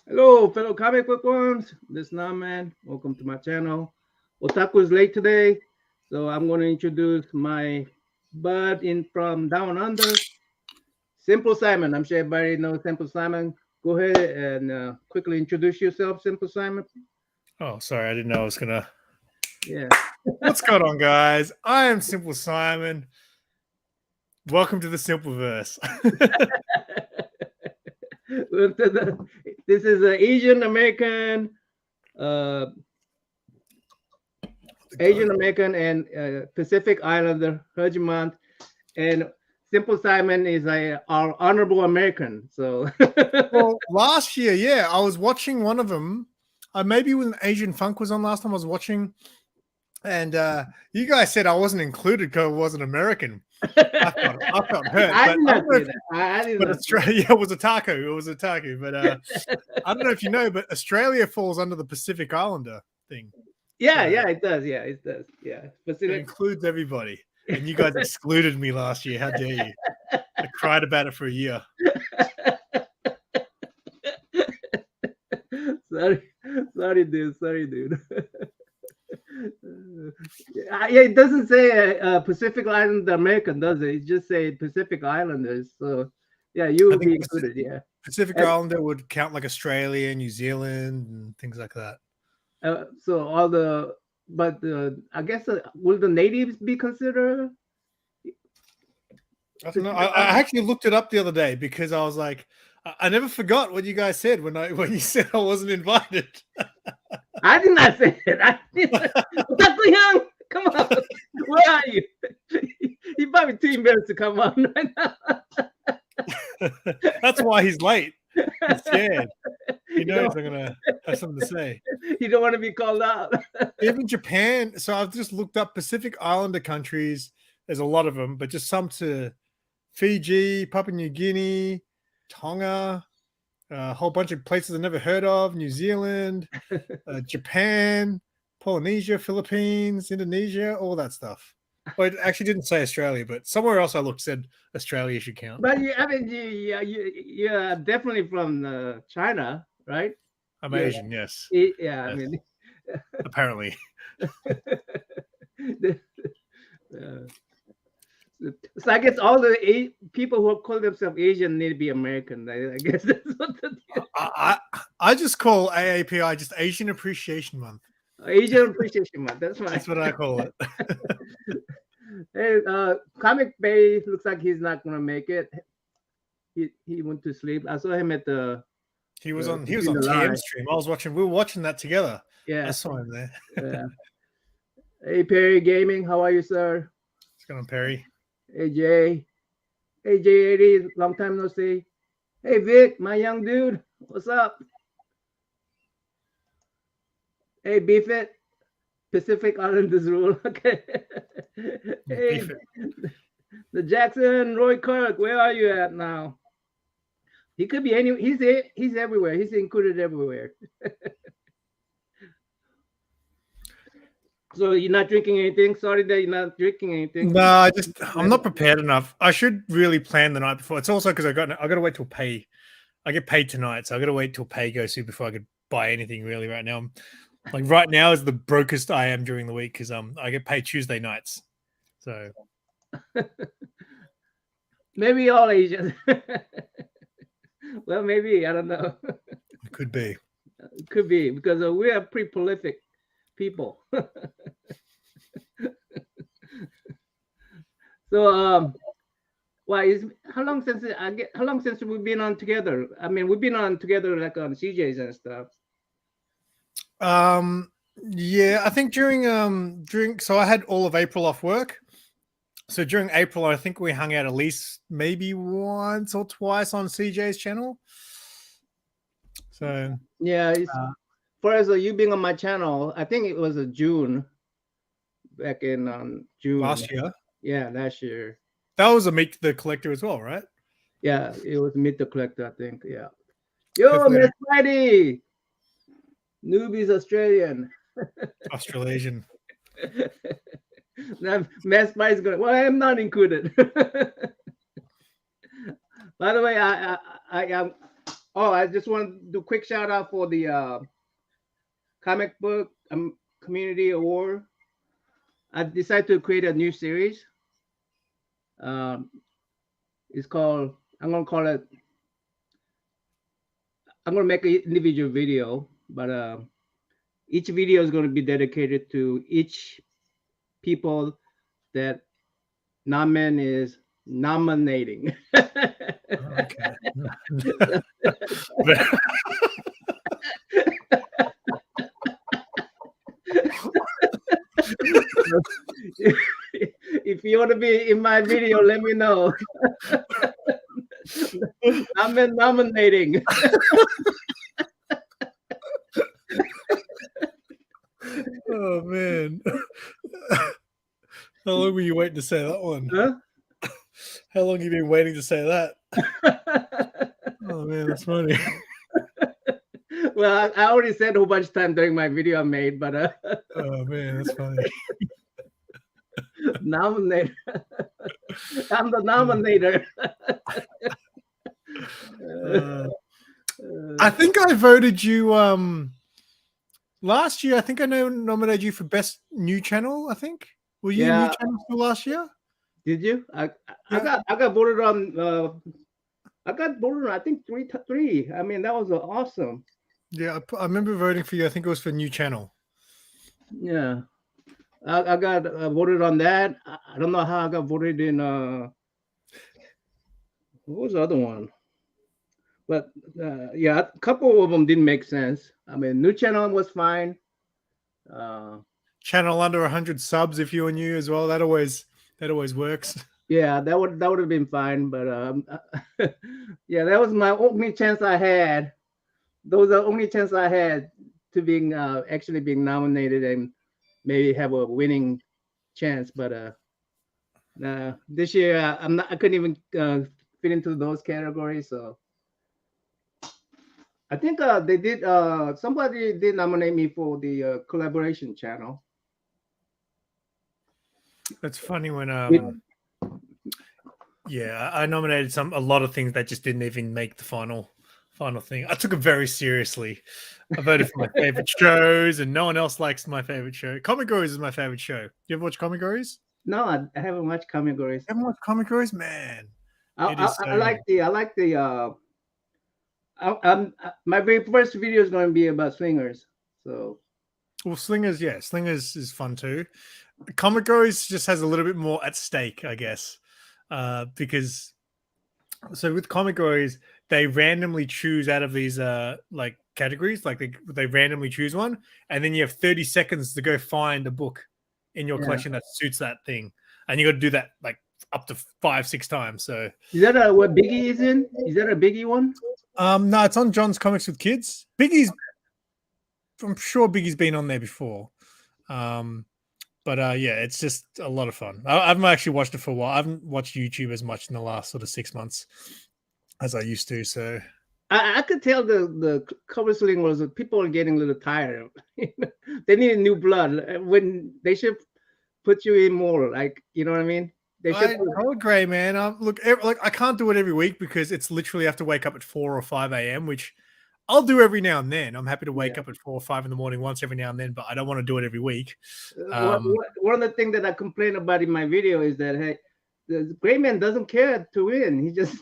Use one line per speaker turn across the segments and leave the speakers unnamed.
Hello, fellow comic book ones. This is man. Welcome to my channel. Otaku is late today, so I'm going to introduce my bud in from down under, Simple Simon. I'm sure everybody knows Simple Simon. Go ahead and quickly introduce yourself, Simple Simon.
Oh, sorry, I didn't know I was gonna.
Yeah.
What's going on, guys? I am Simple Simon. Welcome to the Simpleverse.
This is an Asian American, and Pacific Islander Regiment, and Simple Simon is our honorable American. So,
Well, last year, yeah, I was watching one of them. Maybe when Asian Funk was on last time, I was watching, and you guys said I wasn't included because I wasn't American. I felt hurt.
I did not say that. I did not.
Australia it was a taco. It was a taco. But I don't know if you know, but Australia falls under the Pacific Islander thing.
Yeah, it does. Yeah, it does. Yeah,
Pacific. It includes everybody. And you guys excluded me last year. How dare you? I cried about it for a year.
Sorry, dude. Yeah, it doesn't say Pacific Islander American, does it? It just say Pacific Islanders. So, yeah, you will be included. Yeah,
Pacific Islander would count like Australia, New Zealand, and things like that.
So all the, but I guess will the natives be considered?
I don't know. I actually looked it up the other day because I was like, I never forgot what you guys said when you said I wasn't invited.
I did not say it. Dr. Young, come on. Where are you? He's probably too embarrassed to come on right now.
That's why he's late. He's scared. He knows I'm going to have something to say.
You don't want to be called out.
Even Japan. So I've just looked up Pacific Islander countries. There's a lot of them, but just some to Fiji, Papua New Guinea, Tonga, a whole bunch of places I've never heard of, New Zealand, Japan, Polynesia, Philippines, Indonesia, all that stuff. Well, it actually didn't say Australia, but somewhere else I looked said Australia should count.
But you're definitely from China, right?
I'm Asian, yes.
Yeah,
yes.
I mean,
apparently.
So I guess all the people who call themselves Asian need to be American. I guess that's what
I just call AAPI just Asian Appreciation Month.
Asian Appreciation Month. That's right.
That's what I call it.
Hey, Comic Bay looks like he's not gonna make it. He went to sleep. I saw him at the.
He was on TM stream. We were watching that together.
Yeah,
I saw him there.
Yeah. Hey Perry Gaming, how are you, sir?
What's going on, Perry?
Hey Jay. Hey J80, long time no see. Hey Vic, my young dude, what's up? Hey Beefit, Pacific Islanders rule. Okay. Hey, the Jackson Roy Kirk, where are you at now? He could be he's everywhere. He's included everywhere. So you're not drinking anything? Sorry that you're not drinking anything.
No, I'm not prepared enough. I should really plan the night before. It's also because I got to wait till pay. I get paid tonight, so I got to wait till pay goes through before I could buy anything really. Right now, right now is the brokest I am during the week because I get paid Tuesday nights. So
maybe all Asians. Well, maybe I don't know.
It could be.
It could be because we are pretty prolific people. So how long since we've been on together? I mean, we've been on together like on CJs and stuff.
Yeah, I think during so I had all of April off work. So during April, I think we hung out at least maybe once or twice on CJ's channel. So
yeah, for as you being on my channel, I think it was June, back in June
last year.
Yeah, last year.
That was a Meet the Collector as well, right?
Yeah, it was Meet the Collector, I think. Yeah. Yo, Miss Friday. Newbie's Australian.
Australasian.
Now, Mass Spice going. Well, I am not included. By the way, I am Oh, I just want to do a quick shout out for the comic book community award. I decided to create a new series. Um, it's called. I'm gonna call it. I'm gonna make an individual video, but each video is gonna be dedicated to each people that Namen is nominating.
Okay.
If you want to be in my video, let me know. I'm nominating.
Oh man. How long were you waiting to say that one?
Huh?
How long have you been waiting to say that? Oh man, that's funny.
Well, I already said a whole bunch of time during my video I made, but
Oh man, that's funny.
nominate. I'm the nominator.
I think I voted you last year. I think I nominated you for best new channel. I think were you
Yeah.
new channel for last year?
Did you? I got voted on. I got voted on. I think three. I mean, that was awesome.
Yeah, I remember voting for you. I think it was for new channel.
Yeah, I got voted on that. I don't know how I got voted in. What was the other one? But yeah, a couple of them didn't make sense. I mean, new channel was fine.
Channel under 100 subs if you were new as well. That always works.
Yeah, that would have been fine. But yeah, that was my only chance I had. Those are the only chance I had to being actually being nominated and maybe have a winning chance. But this year I'm not. I couldn't even fit into those categories. So I think they did. Somebody did nominate me for the collaboration channel.
That's funny when yeah, I nominated a lot of things that just didn't even make the final thing. I took it very seriously. I voted for my favorite shows, and no one else likes my favorite show. Comic Gories is my favorite show. You ever watch Comic Gories?
No, I haven't watched Comic Gories.
Haven't watched Comic Gories, man.
I like the. My very first video is going to be about swingers. So.
Well, Slingers is fun too. Comic Gories just has a little bit more at stake, I guess, because so with Comic Gories, they randomly choose out of these like categories, like they randomly choose one, and then you have 30 seconds to go find a book in your collection that suits that thing, and you got to do that like up to 5-6 times. So
is that what Biggie is in? Is that a Biggie one?
No, it's on John's Comics with Kids. I'm sure Biggie's been on there before. But yeah, it's just a lot of fun. I haven't actually watched it for a while. I haven't watched YouTube as much in the last sort of 6 months as I used to. So
I could tell the cover sling was people are getting a little tired. They need new blood. When they should put you in more, like, you know what I mean?
I agree, man. Look, I can't do it every week because it's literally have to wake up at 4 or 5 a.m., which I'll do every now and then. I'm happy to wake up at 4 or 5 in the morning once every now and then, but I don't want to do it every week.
One of the things that I complain about in my video is that, hey, the gray man doesn't care to win. He just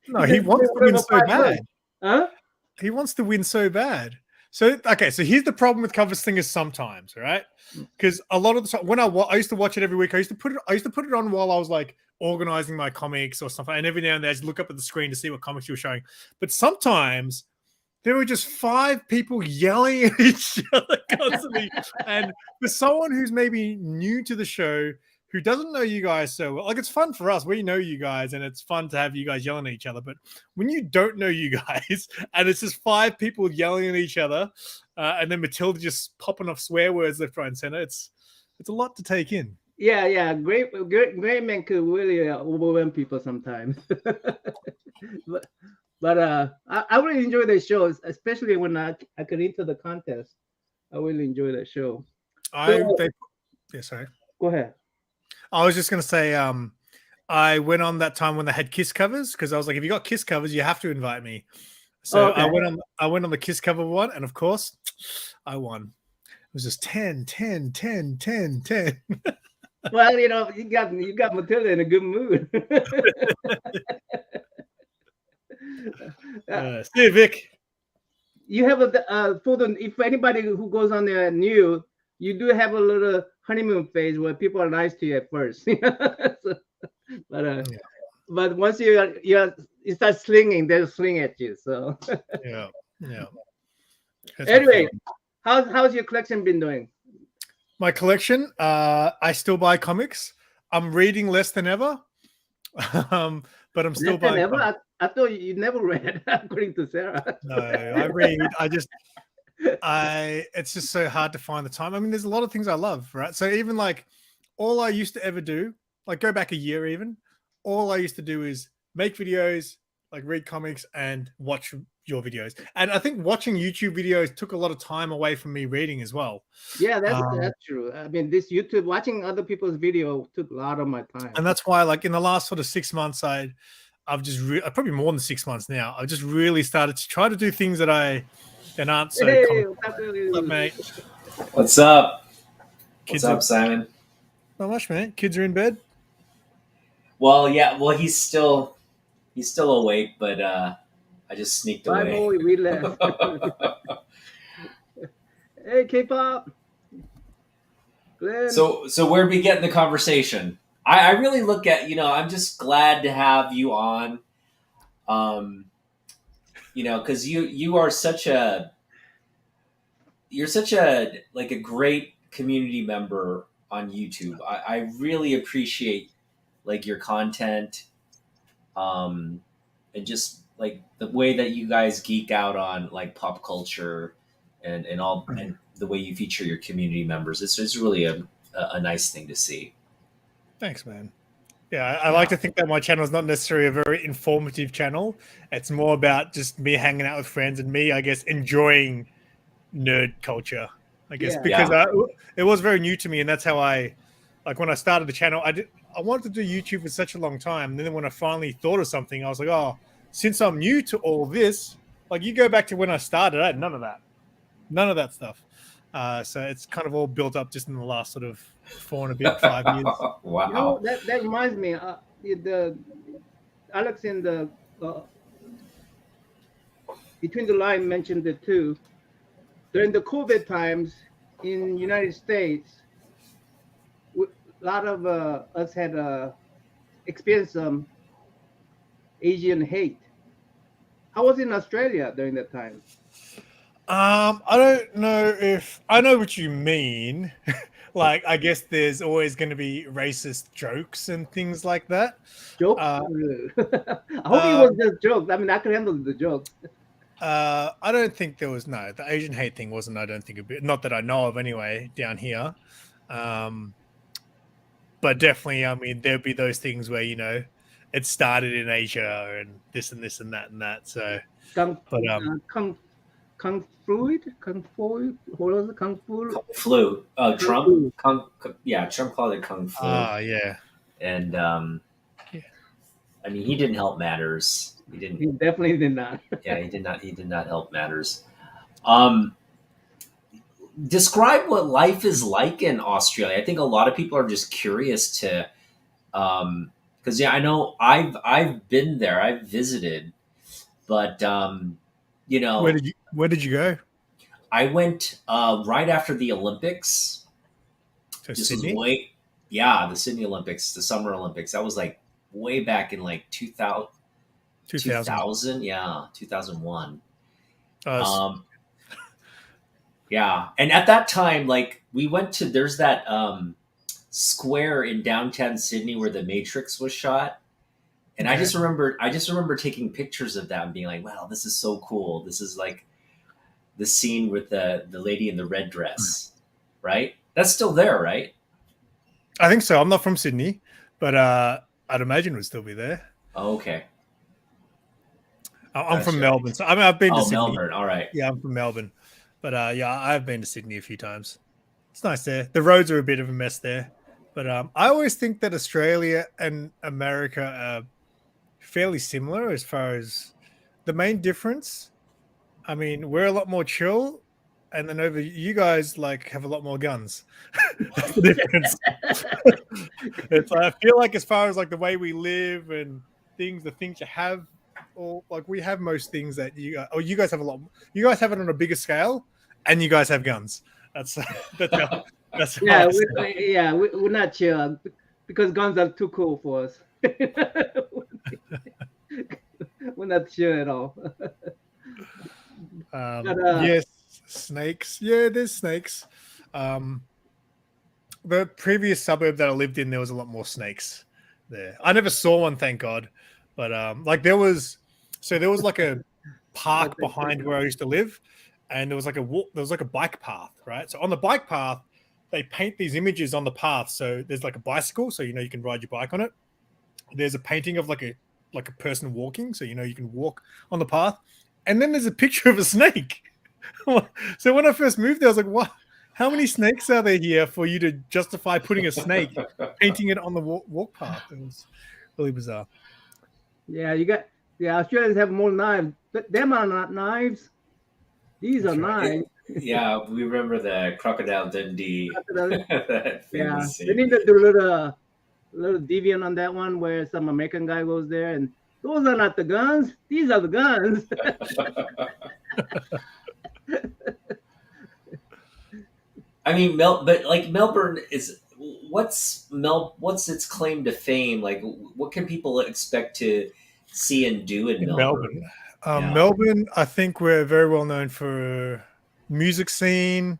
no, he wants to win so bad.
Huh?
He wants to win so bad. So okay, so here's the problem with cover slingers sometimes, right? Because a lot of the time when I used to watch it every week, I used to put it on while I was like organizing my comics or something, and every now and then I just look up at the screen to see what comics you were showing. But sometimes there were just 5 people yelling at each other constantly. And for someone who's maybe new to the show, who doesn't know you guys so well, like it's fun for us. We know you guys, and it's fun to have you guys yelling at each other. But when you don't know you guys, and it's just 5 people yelling at each other, and then Matilda just popping off swear words left, right, and center, it's a lot to take in.
Yeah. Great man could really overwhelm people sometimes. But I really enjoy the shows, especially when I could enter the contest. I really enjoy that show.
Sorry.
Go ahead.
I was just going to say, I went on that time when they had Kiss covers because I was like, if you got Kiss covers, you have to invite me.
Oh,
So
okay.
I went on the Kiss cover one, and of course, I won. It was just 10, 10, 10, 10, 10.
Well, you know, you got Matilda in a good mood.
See you, Vic.
You have a for the if anybody who goes on there new, you do have a little honeymoon phase where people are nice to you at first. So, but
Yeah.
but once you start slinging, they'll sling at you. So
Yeah. That's my
anyway,
feeling.
how's your collection been doing?
My collection, I still buy comics. I'm reading less than ever, but I'm still
Less than
buying
ever.
comics.
I thought you never read, according to Sarah.
No, I read. It's just so hard to find the time. I mean, there's a lot of things I love, right? So even like all I used to ever do, like go back a year even, all I used to do is make videos, like read comics and watch your videos. And I think watching YouTube videos took a lot of time away from me reading as well.
Yeah,
Um,
that's true. I mean, this YouTube watching other people's video took a lot of my time.
and that's why, like in the last sort of 6 months, I've just probably more than 6 months now. I've just really started to try to do things that aren't so
Hey,
common. What's up, mate?
What's up?
Kids
What's up, Simon?
Not much, man. Kids are in bed.
Well, yeah. Well, he's still awake, but I just sneaked
bye,
away.
Mo, we left. Hey, Kpop. Glenn.
So where'd we get in the conversation? I really look at, I'm just glad to have you on. Because you are you're such a like a great community member on YouTube. I really appreciate like your content, and just like the way that you guys geek out on like pop culture and all and the way you feature your community members. It's really a nice thing to see.
Thanks, man. Yeah, I like to think that my channel is not necessarily a very informative channel. It's more about just me hanging out with friends and me, I guess, enjoying nerd culture. I guess because it was very new to me, and that's how like when I started the channel, I wanted to do YouTube for such a long time. And then when I finally thought of something, I was like, oh, since I'm new to all this, like you go back to when I started, I had none of that stuff. So it's kind of all built up just in the last sort of 4 and a bit, 5 years.
Wow.
You know, that reminds me. The Alex in the between the line mentioned it too. During the COVID times in United States, a lot of us had experienced some Asian hate. How was it in Australia during that time?
I don't know if I know what you mean. Like, I guess there's always going to be racist jokes and things like that.
Jokes? I hope it was just jokes. I mean, I could handle the jokes.
I don't think there was the Asian hate thing wasn't. I don't think a bit. Not that I know of anyway. Down here, but definitely, I mean, there'd be those things where it started in Asia and this and this and that and that. So,
Kung fluid? What was it? Kung flu?
Kung flu. Trump. Trump called it Kung flu.
Yeah.
And I mean, he didn't help matters. He
definitely did not.
Yeah, he did not. He did not help matters. Describe what life is like in Australia. I think a lot of people are just curious to, because I know I've been there. I've visited, but
Where did you go?
I went right after the Olympics.
To Sydney?
The Sydney Olympics, the Summer Olympics. That was like way back in like 2000. 2001. Yeah, and at that time, like we went to there's that square in downtown Sydney where the Matrix was shot, and okay. I just remember taking pictures of that and being like, wow, this is so cool. This is like the scene with the lady in the red dress, right? That's still there, right?
I think so. I'm not from Sydney, but I'd imagine it would still be there.
Oh, okay.
I'm from Melbourne, so I mean I've been to Sydney.
Melbourne, all right.
Yeah, I'm from Melbourne, but I've been to Sydney a few times. It's nice there. The roads are a bit of a mess there, But I always think that Australia and America are fairly similar as far as the main difference. I mean, we're a lot more chill, and then over you guys like have a lot more guns. That's the difference. It's I feel like as far as like the way we live and things, the things you have, or like we have most things that you guys have a lot. You guys have it on a bigger scale, and you guys have guns. That's that's how, that's how
Yeah,
I see it.
we're not chill because guns are too cool for us. We're not chill at all. But
Yes, snakes. Yeah, there's snakes. Um, the previous suburb that I lived in, there was a lot more snakes there. I never saw one, thank God. But like there was like a park behind where I used to live, and there was like a bike path, right? So on the bike path, they paint these images on the path. So there's like a bicycle, so you can ride your bike on it. There's a painting of like a person walking, so you can walk on the path, and then there's a picture of a snake. So when I first moved there, I was like, "What? How many snakes are there here for you to justify putting a snake, painting it on the walk path?" It was really bizarre.
yeah, Australians have more knives. But them are not knives. These
That's
are
right.
knives.
Yeah, we remember the Crocodile Dundee, that
Yeah,
famous
they
scene.
need to do a little deviant on that one where some American guy goes there and those are not the guns. These are the guns.
I mean, but like Melbourne is what's its claim to fame? Like, what can people expect to see and do in
In
Melbourne?
Melbourne,
Yeah,
Melbourne, I think we're very well known for music scene,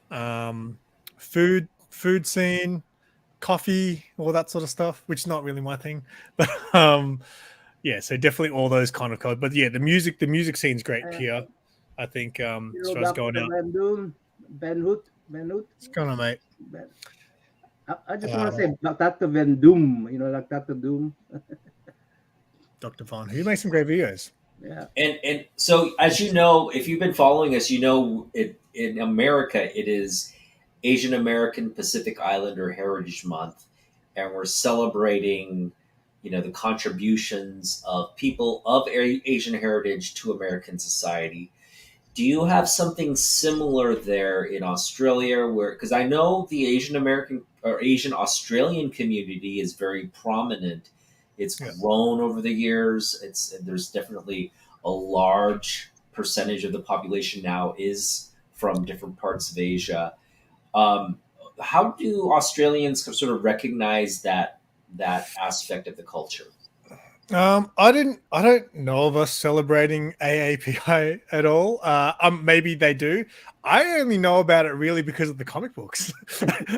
um, food scene, coffee, all that sort of stuff, which is not really my thing. But yeah, so definitely all those kind of codes. But yeah, the music scene's great
Uh,
here. I think
you
as
know,
far as going
Dr.
out,
Van Doon, Ben Hoot, Ben Hoot.
it's kind of mate.
Ben, I just want to
Um,
say Dr. Van Doom, like Dr. Doom.
Dr. Vaughn, who makes some great videos.
Yeah.
and so as you know, if you've been following us, it in America it is Asian American Pacific Islander Heritage Month, and we're celebrating, the contributions of people of Asian heritage to American society. Do you have something similar there in Australia? Where, because I know the Asian American or Asian Australian community is very prominent. It's
Yeah.
grown over the years. There's definitely a large percentage of the population now is from different parts of Asia. Um, how do Australians sort of recognize that aspect of the culture?
I don't know of us celebrating AAPI at all. Maybe they do. I only know about it really because of the comic books,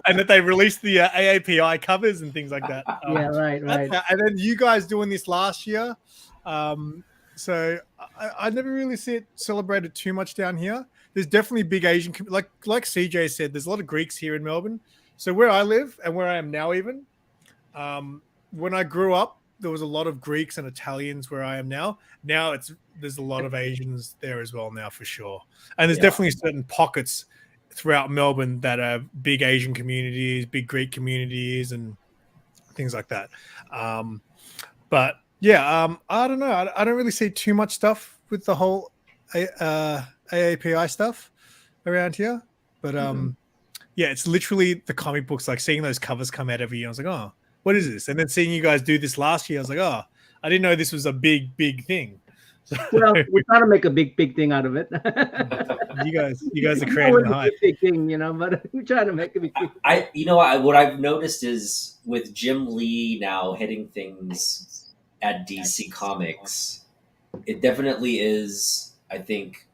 and that they released the AAPI covers and things like that.
Yeah, right, right.
And then you guys doing this last year. So I never really see it celebrated too much down here. There's definitely big Asian, like CJ said. There's a lot of Greeks here in Melbourne. So where I live and where I am now, even when I grew up, there was a lot of Greeks and Italians where I am now. Now there's a lot of Asians there as well now for sure. And there's
Yeah.
definitely certain pockets throughout Melbourne that are big Asian communities, big Greek communities, and things like that. But yeah, I don't know. I don't really see too much stuff with the whole AAPI stuff around here. But yeah, it's literally the comic books. Like seeing those covers come out every year, I was like, oh, what is this? And then seeing you guys do this last year, I was like, oh, I didn't know this was a big thing. So
Well, we're trying to make a big thing out of it.
you guys are
It's
creating
always
the
a
hype.
big thing, but we're trying to make a big thing.
What I've noticed is with Jim Lee now hitting things at DC Comics, it definitely is. I think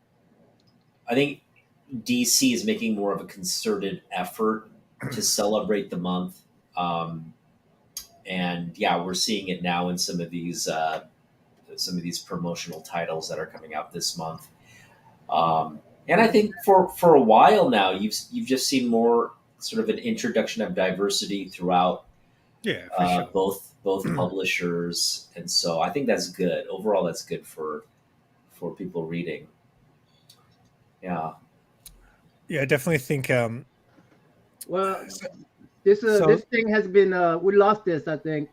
DC is making more of a concerted effort to celebrate the month, and yeah, we're seeing it now in some of these promotional titles that are coming out this month. And I think for a while now, you've just seen more sort of an introduction of diversity throughout
Yeah, for sure.
both publishers, and so I think that's good. Overall, that's good for people reading. Yeah,
Yeah, I definitely think
Well,
So-
this thing has been we lost this, I think.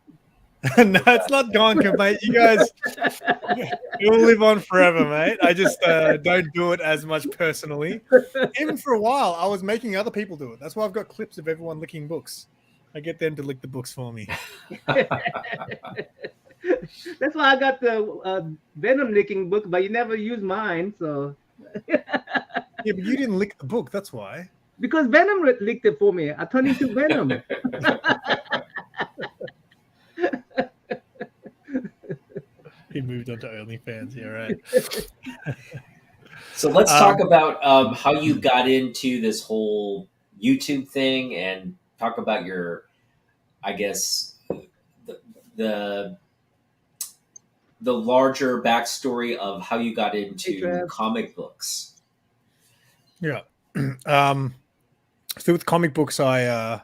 No, it's not gone, mate. You guys, you'll live on forever, mate. I just don't do it as much personally. Even for a while, I was making other people do it. That's why I've got clips of everyone licking books. I get them to lick the books for me.
That's why I got the Venom licking book, but you never use mine, so
Yeah, but you didn't lick the book. That's why.
because Venom licked it for me, I turned into Venom.
He moved on to OnlyFans. Yeah, right.
So let's talk about how you got into this whole YouTube thing, and talk about your, I guess, the the larger backstory of how you got into
Interest.
comic books.
Yeah. So with comic books, I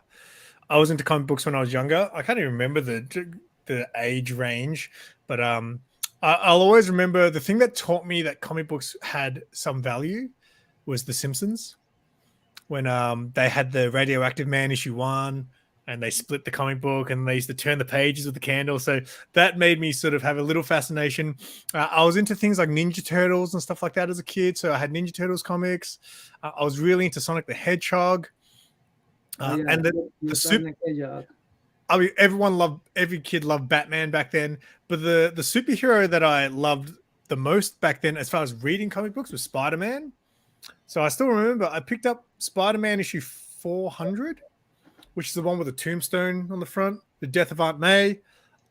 was into comic books when I was younger. I can't even remember the age range, but I'll always remember the thing that taught me that comic books had some value was The Simpsons, when they had the Radioactive Man issue 1, and they split the comic book and they used to turn the pages with the candle. So that made me sort of have a little fascination. I was into things like Ninja Turtles and stuff like that as a kid. So I had Ninja Turtles comics. I was really into Sonic the Hedgehog. And the super, I mean, every kid loved Batman back then. But the superhero that I loved the most back then, as far as reading comic books, was Spider-Man. So I still remember I picked up Spider-Man issue 400, which is the one with the tombstone on the front, the death of Aunt May.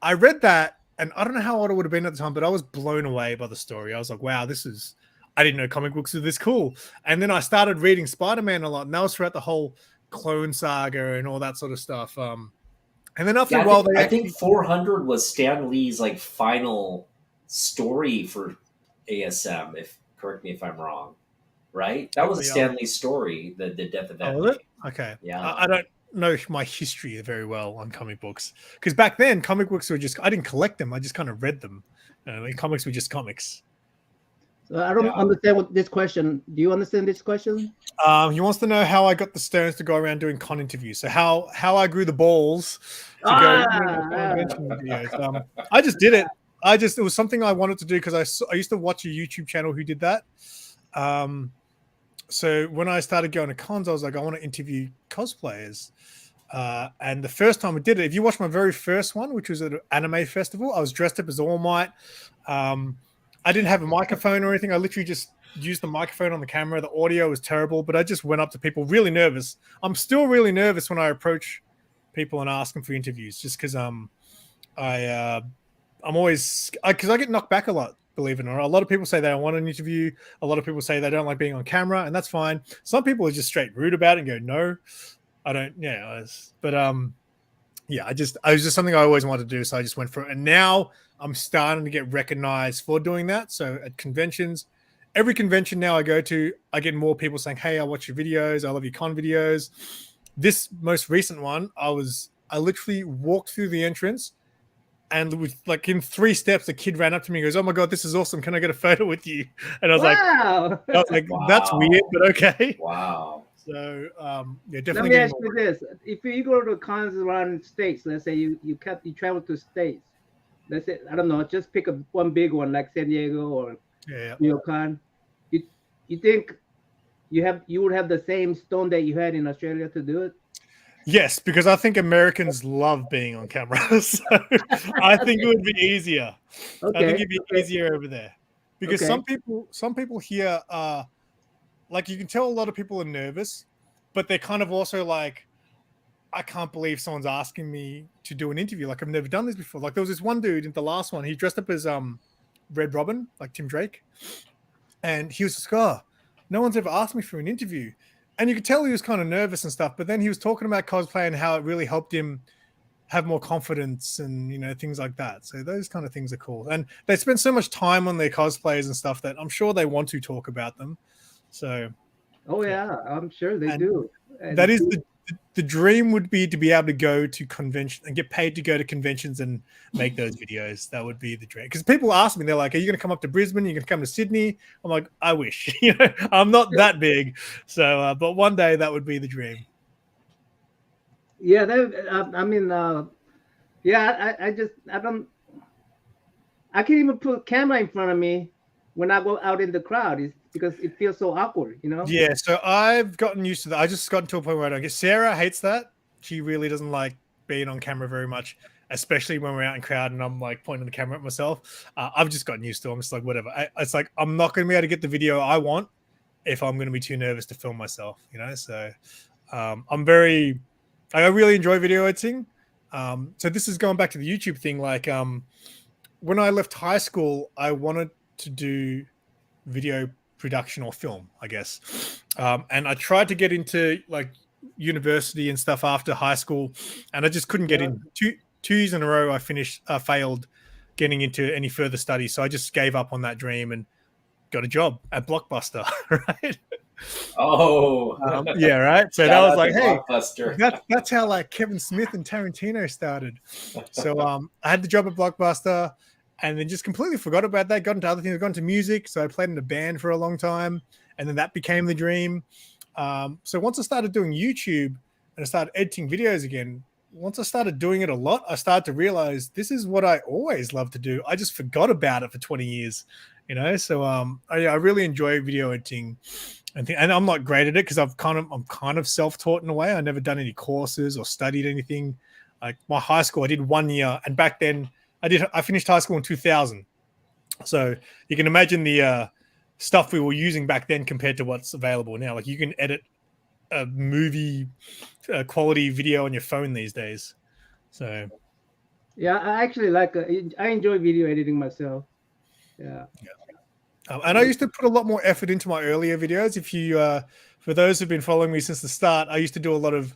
I read that, and I don't know how old I would have been at the time, but I was blown away by the story. I was like, wow, I didn't know comic books were this cool. And then I started reading Spider-Man a lot, and that was throughout the whole Clone Saga and all that sort of stuff. And then after a while,
I think 400 was Stan Lee's like final story for ASM. If correct me if I'm wrong, right? That was a Stan Lee story, the death of Aunt May.
Okay,
Yeah,
I don't know my history very well on comic books, because back then comic books were just, I didn't collect them, I just kind of read them. Comics were just comics.
So I don't understand what this question. Do you understand this question?
He wants to know how I got the Stones to go around doing con interviews. So how I grew the balls to go convention videos. I just did it. It was something I wanted to do because I used to watch a YouTube channel who did that. So when I started going to cons, I was like, I want to interview cosplayers. And the first time I did it, if you watch my very first one, which was at an anime festival, I was dressed up as All Might. I didn't have a microphone or anything. I literally just used the microphone on the camera. The audio was terrible, but I just went up to people really nervous. I'm still really nervous when I approach people and ask them for interviews, just because I'm always, because I get knocked back a lot, believe it or not. A lot of people say they don't want an interview. A lot of people say they don't like being on camera, and that's fine. Some people are just straight rude about it and go, no, I don't. Yeah, but yeah, I was just something I always wanted to do, so I just went for it. And now I'm starting to get recognized for doing that. So at conventions, every convention now I go to, I get more people saying, hey, I watch your videos. I love your con videos. This most recent one, I literally walked through the entrance, and with like in 3 steps, a kid ran up to me and goes, oh my God, this is awesome. Can I get a photo with you? And I was like,
Wow.
That's weird, but okay.
Wow.
So yeah, definitely.
Let me ask you this: if you go to cons around states, let's say you travel to states, let's say, I don't know, just pick one big one like San Diego or New York Con. You think you would have the same stone that you had in Australia to do it?
Yes, because I think Americans love being on camera. So I think it would be easier.
Okay.
I think it'd be easier over there. Because some people here are like, you can tell a lot of people are nervous, but they're kind of also like, I can't believe someone's asking me to do an interview. Like, I've never done this before. Like, there was this one dude in the last one, he dressed up as Red Robin, like Tim Drake. And he was just, no one's ever asked me for an interview. And you could tell he was kind of nervous and stuff, but then he was talking about cosplay and how it really helped him have more confidence and, things like that. So those kind of things are cool. And they spend so much time on their cosplays and stuff that I'm sure they want to talk about them. So.
Oh yeah, I'm sure they do. And
that is the dream would be to be able to go to convention and get paid to go to conventions and make those videos. That would be the dream. Because people ask me, they're like, are you going to come up to Brisbane? Are you going to come to Sydney? I'm like, I wish. I'm not that big. So, but one day that would be the dream.
Yeah, I mean, yeah, I can't even put a camera in front of me when I go out in the crowd. It's because it feels so awkward, you know?
Yeah, so I've gotten used to that. I just gotten to a point where I don't get. Sarah hates that. She really doesn't like being on camera very much, especially when we're out in crowd and I'm like pointing the camera at myself. I've just gotten used to it. I'm just like, whatever. It's like I'm not going to be able to get the video I want if I'm going to be too nervous to film myself, you know? So I really enjoy video editing. So this is going back to the YouTube thing. Like when I left high school, I wanted to do video production or film, I guess. And I tried to get into like university and stuff after high school, and I just couldn't get in. Two years in a row, I failed getting into any further study. So I just gave up on that dream and got a job at Blockbuster, right?
Oh,
Yeah, right. So
shout
that was
out
like,
to
hey,
Blockbuster.
that's how like Kevin Smith and Tarantino started. So I had the job at Blockbuster and then just completely forgot about that. Got into other things. Got into music. So I played in a band for a long time, and then that became the dream. So once I started doing YouTube and I started editing videos again, once I started doing it a lot, I started to realize this is what I always loved to do. I just forgot about it for 20 years, you know? So I really enjoy video editing and I'm not great at it because I'm kind of self-taught in a way. I never done any courses or studied anything. Like my high school, I did 1 year, and back then I finished high school in 2000. So you can imagine the stuff we were using back then compared to what's available now. Like you can edit a movie quality video on your phone these days. So
Yeah, I actually I enjoy video editing myself. Yeah.
and I used to put a lot more effort into my earlier videos. If you, for those who've been following me since the start, I used to do a lot of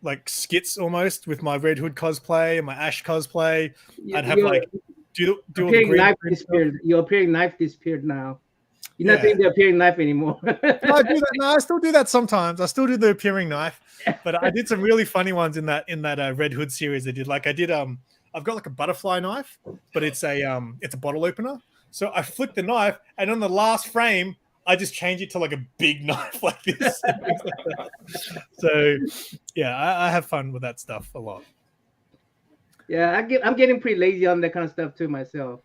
like skits almost with my Red Hood cosplay and my Ash cosplay. I'd have like do all the green
disappeared. Your appearing knife disappeared now. You're not
Yeah.
doing the appearing knife anymore.
No, I do that. No, I still do that sometimes. I still do the appearing knife, but I did some really funny ones in that Red Hood series. I did like I did I've got like a butterfly knife, but it's a bottle opener. So I flick the knife, and on the last frame, I just change it to like a big knife like this. So yeah, I have fun with that stuff a lot.
Yeah, I'm getting pretty lazy on that kind of stuff too myself.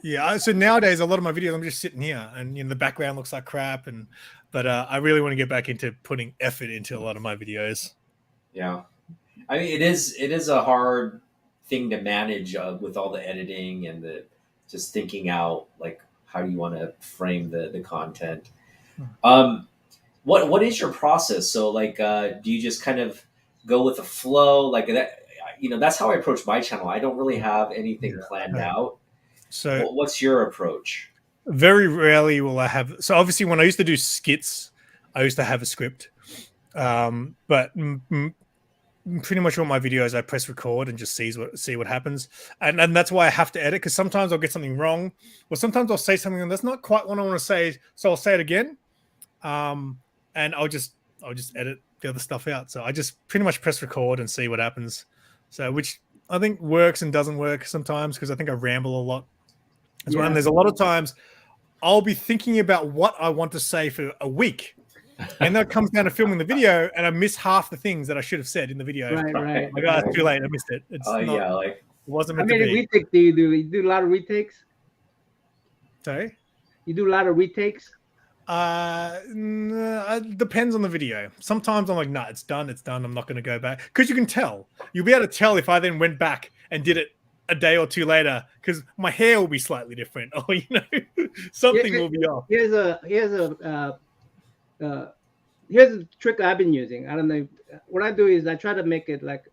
Yeah, so nowadays a lot of my videos I'm just sitting here, and the background looks like crap, but I really want to get back into putting effort into a lot of my videos.
Yeah, I mean it is a hard thing to manage with all the editing and the just thinking out like how do you want to frame the content. What is your process? So like do you just kind of go with the flow like that? That's how I approach my channel. I don't really have anything planned out.
So
what's your approach?
Very rarely will I have. So obviously, when I used to do skits, I used to have a script. But pretty much all my videos, I press record and just see what happens. And that's why I have to edit, because sometimes I'll get something wrong, or sometimes I'll say something that's not quite what I want to say, so I'll say it again. And I'll just edit the other stuff out. So I just pretty much press record and see what happens. So which I think works and doesn't work sometimes, because I think I ramble a lot. Well. And there's a lot of times I'll be thinking about what I want to say for a week, and that comes down to filming the video, and I miss half the things that I should have said in the video.
Right.
Like, it's too late. I missed it. It's it wasn't meant to be.
How many retakes do you do? You do a lot of retakes?
Sorry?
You do a lot of retakes?
It depends on the video. Sometimes I'm like, nah, it's done. I'm not going to go back, because you can tell. You'll be able to tell if I then went back and did it a day or two later, because my hair will be slightly different, or something will be off.
Here's a trick I've been using. I don't know. What I do is I try to make it like,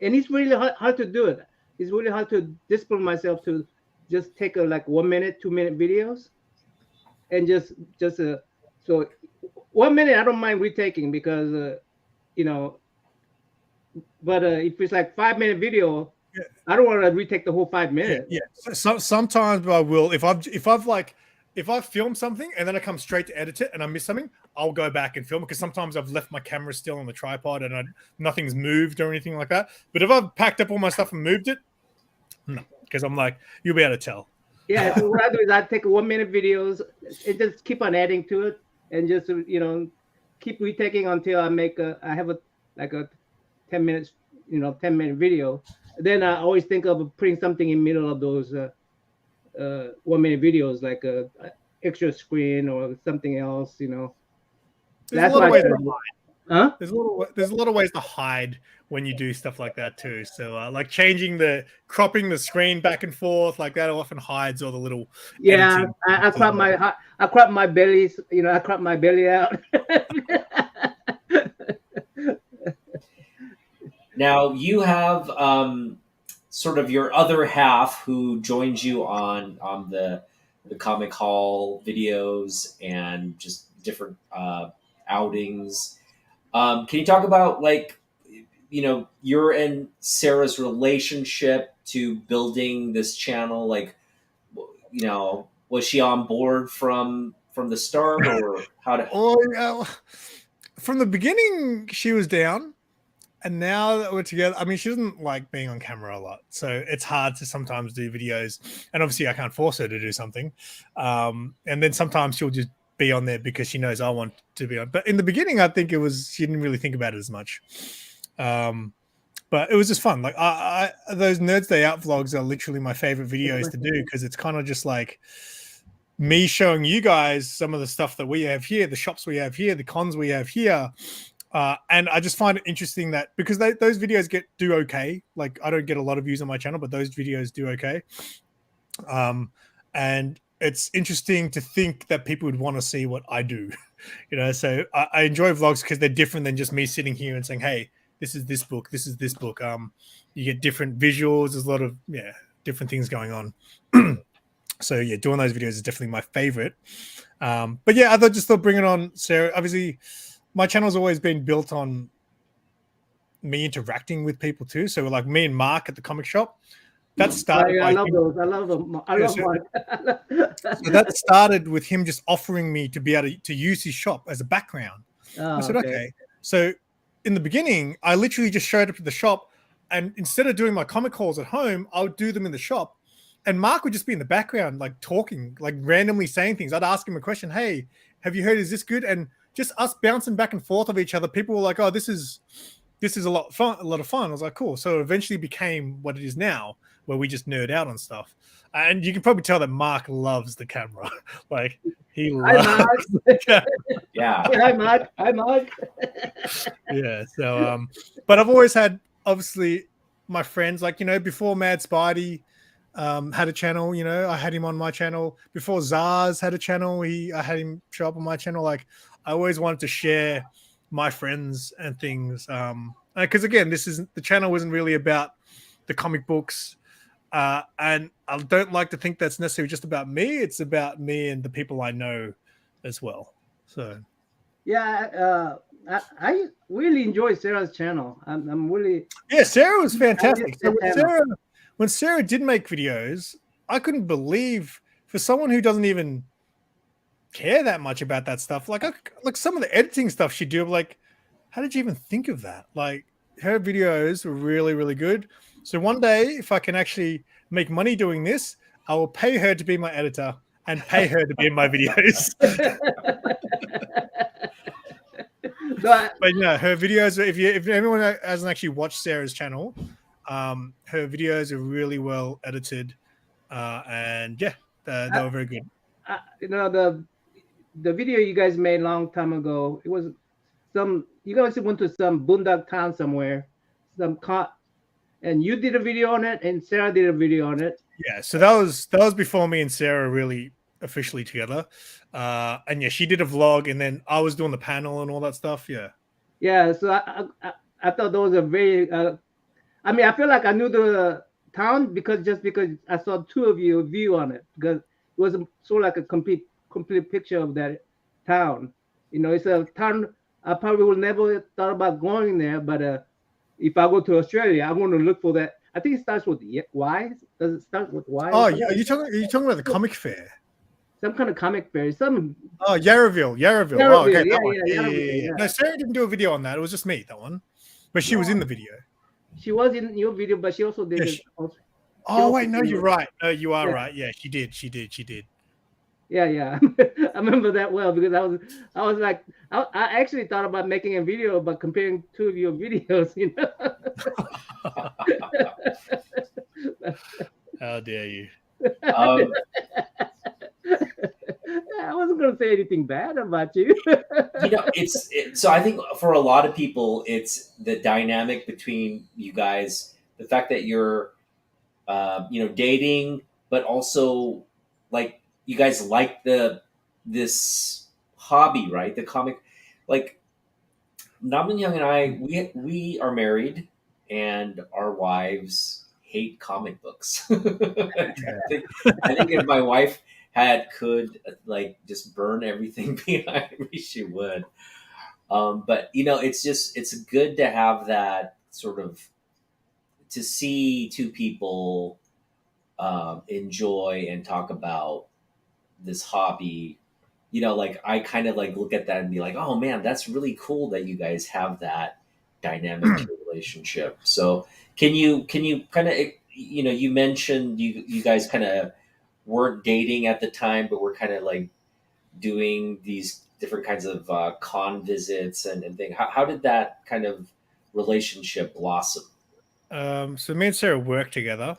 and it's really hard to do it. It's really hard to discipline myself to just take like 1 minute, 2 minute videos, and just so 1 minute I don't mind retaking, because but if it's like 5 minute video, I don't want to retake the whole 5 minutes.
Yeah. So sometimes I will, if I've filmed something and then I come straight to edit it and I miss something, I'll go back and film it, because sometimes I've left my camera still on the tripod and nothing's moved or anything like that. But if I've packed up all my stuff and moved it, no, because I'm like, you'll be able to tell.
Yeah. So what I do is I take 1 minute videos and just keep on adding to it, and just keep retaking until I have a 10 minutes, 10-minute video. Then I always think of putting something in middle of those 1 minute videos, like a extra screen or something else.
There's
That's
a lot of
why.
ways to hide.
Huh?
There's a lot of ways to hide when you do stuff like that too. So like cropping the screen back and forth like that often hides all the little
Yeah,
editing.
I crop my bellies. I crop my belly out.
Now you have sort of your other half who joins you on the comic hall videos and just different outings. Can you talk about your and Sarah's relationship to building this channel? Like, was she on board from the start, or how did?
From the beginning, she was down. And now that we're together, I mean, she doesn't like being on camera a lot. So it's hard to sometimes do videos. And obviously I can't force her to do something. And then sometimes she'll just be on there because she knows I want to be on. But in the beginning, I think she didn't really think about it as much. But it was just fun. Like those Nerds Day Out vlogs are literally my favorite videos to do because it's kind of just like me showing you guys some of the stuff that we have here, the shops we have here, the cons we have here. And I just find it interesting that because those videos do okay. Like I don't get a lot of views on my channel, but those videos do okay. And it's interesting to think that people would want to see what I do. So I enjoy vlogs because they're different than just me sitting here and saying, hey, this is this book, this is this book. You get different visuals. There's a lot of different things going on. So yeah, doing those videos is definitely my favorite. But yeah, I thought bringing on Sarah. Obviously, my channel's always been built on me interacting with people too. So like me and Mark at the comic shop, that started.
I love those. I love them. I love Mark.
So that started with him just offering me to be able to use his shop as a background. I said, okay. So in the beginning, I literally just showed up at the shop, and instead of doing my comic hauls at home, I would do them in the shop. And Mark would just be in the background, like talking, like randomly saying things. I'd ask him a question. Hey, have you heard? Is this good? And just us bouncing back and forth of each other. People were like, "Oh, this is a lot of fun." I was like, "Cool." So it eventually became what it is now, where we just nerd out on stuff. And you can probably tell that Mark loves the camera. Like he loves the camera.
Yeah.
Hi, Mark.
Yeah. So, but I've always had obviously my friends, like before Mad Spidey had a channel. I had him on my channel before. Zaz had a channel. I had him show up on my channel. Like I always wanted to share my friends and things. Because again, the channel wasn't really about the comic books. And I don't like to think that's necessarily just about me. It's about me and the people I know as well. So
yeah, I really enjoy Sarah's channel. I'm really
Sarah was fantastic. So when Sarah did make videos, I couldn't believe for someone who doesn't even care that much about that stuff. Like some of the editing stuff she do. Like, how did you even think of that? Like her videos were really, really good. So one day, if I can actually make money doing this, I will pay her to be my editor and pay her to be in my videos. But her videos, if anyone hasn't actually watched Sarah's channel, her videos are really well edited. And they were very good.
The video you guys made a long time ago, it was you guys went to some boondock town somewhere, and you did a video on it, and Sarah did a video on it.
Yeah, so that was before me and Sarah really officially together. And yeah, she did a vlog, and then I was doing the panel and all that stuff. Yeah.
Yeah, so I thought those are very. I mean, I feel like I knew the town because I saw two of you view on it, because it was sort of like a complete picture of that town. It's a town I probably would never thought about going there, but if I go to Australia, I'm going to look for that. I think it starts with Y. Does it start with Y?
Oh, yeah. Are you talking about the comic fair?
Some kind of comic fair.
Yarraville. Oh, okay. Yeah. No, Sarah didn't do a video on that. It was just me, that one. But she was in the video.
She was in your video, but she also did it.
Oh, wait, no, you're right. No, you are right. Yeah, she did.
Yeah. I remember that well because I was like, I actually thought about making a video about comparing two of your videos. You know.
How dare you?
Um,
I wasn't gonna say anything bad about you.
so I think for a lot of people, it's the dynamic between you guys, the fact that you're dating, but also like you guys like this hobby, right? The comic, like Naman Young and I, we are married, and our wives hate comic books. I think if my wife could like just burn everything behind me, she would. But it's good to have that sort of to see two people enjoy and talk about this hobby. Like I kind of like look at that and be like, oh man, that's really cool that you guys have that dynamic to your relationship. So can you kind of you mentioned you guys kind of weren't dating at the time, but we're kind of like doing these different kinds of con visits and things. How did that kind of relationship blossom?
So me and Sarah work together.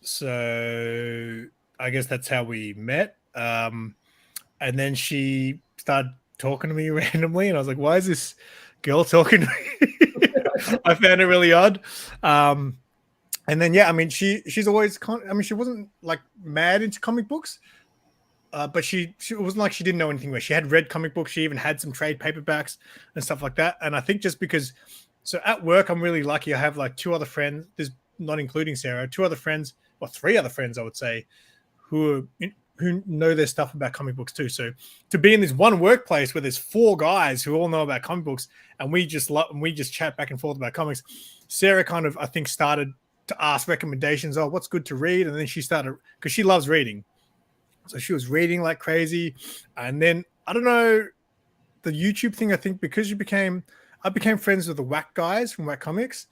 So I guess that's how we met. And then she started talking to me randomly, and I was like, "Why is this girl talking to me?" I found it really odd. And then yeah, I mean, she's always I mean, she wasn't like mad into comic books, but she wasn't like she didn't know anything. Where she had read comic books, she even had some trade paperbacks and stuff like that. And I think just because, so at work, I'm really lucky. I have like two other friends. There's not including Sarah, two other friends or three other friends, I would say, who know their stuff about comic books too. So to be in this one workplace where there's four guys who all know about comic books and we just chat back and forth about comics, Sarah kind of I think started to ask recommendations. Oh, what's good to read? And then she started because she loves reading. So she was reading like crazy. And then I don't know the YouTube thing. I think because I became friends with the Whack guys from Whack Comics,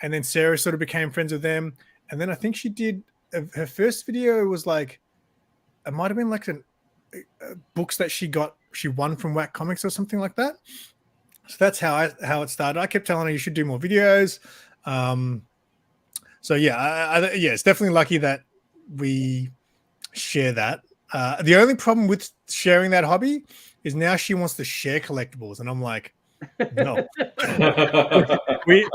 and then Sarah sort of became friends with them. And then I think she did her first video was like it might have been like books that she won from Whack Comics or something like that. So that's how it started. I kept telling her you should do more videos. So yeah, yeah, it's definitely lucky that we share that. The only problem with sharing that hobby is now she wants to share collectibles, and I'm like, no. we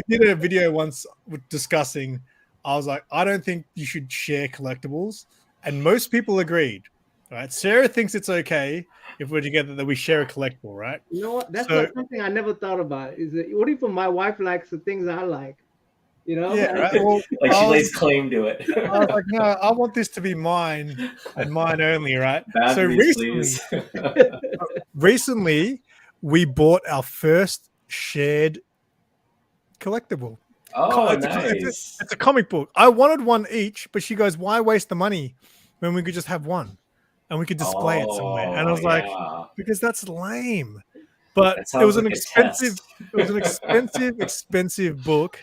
did a video once discussing. I was like, I don't think you should share collectibles, and most people agreed. Right? Sarah thinks it's okay if we're together that we share a collectible, right?
You know what? That's
So
not something I never thought about. Is that what if my wife likes the things I like? You know?
yeah, right. Well,
Like she lays claim to it.
I was like, no, I want this to be mine and mine only, right? So
Boundaries, please.
recently, we bought our first shared collectible.
Oh,
It's
nice.
it's a comic book. I wanted one each, but she goes, "Why waste the money when we could just have one and we could display it somewhere?" And I was like,
yeah.
"Because that's lame." But
That
it was
sounds
an
like a
expensive,
test.
it was an expensive book.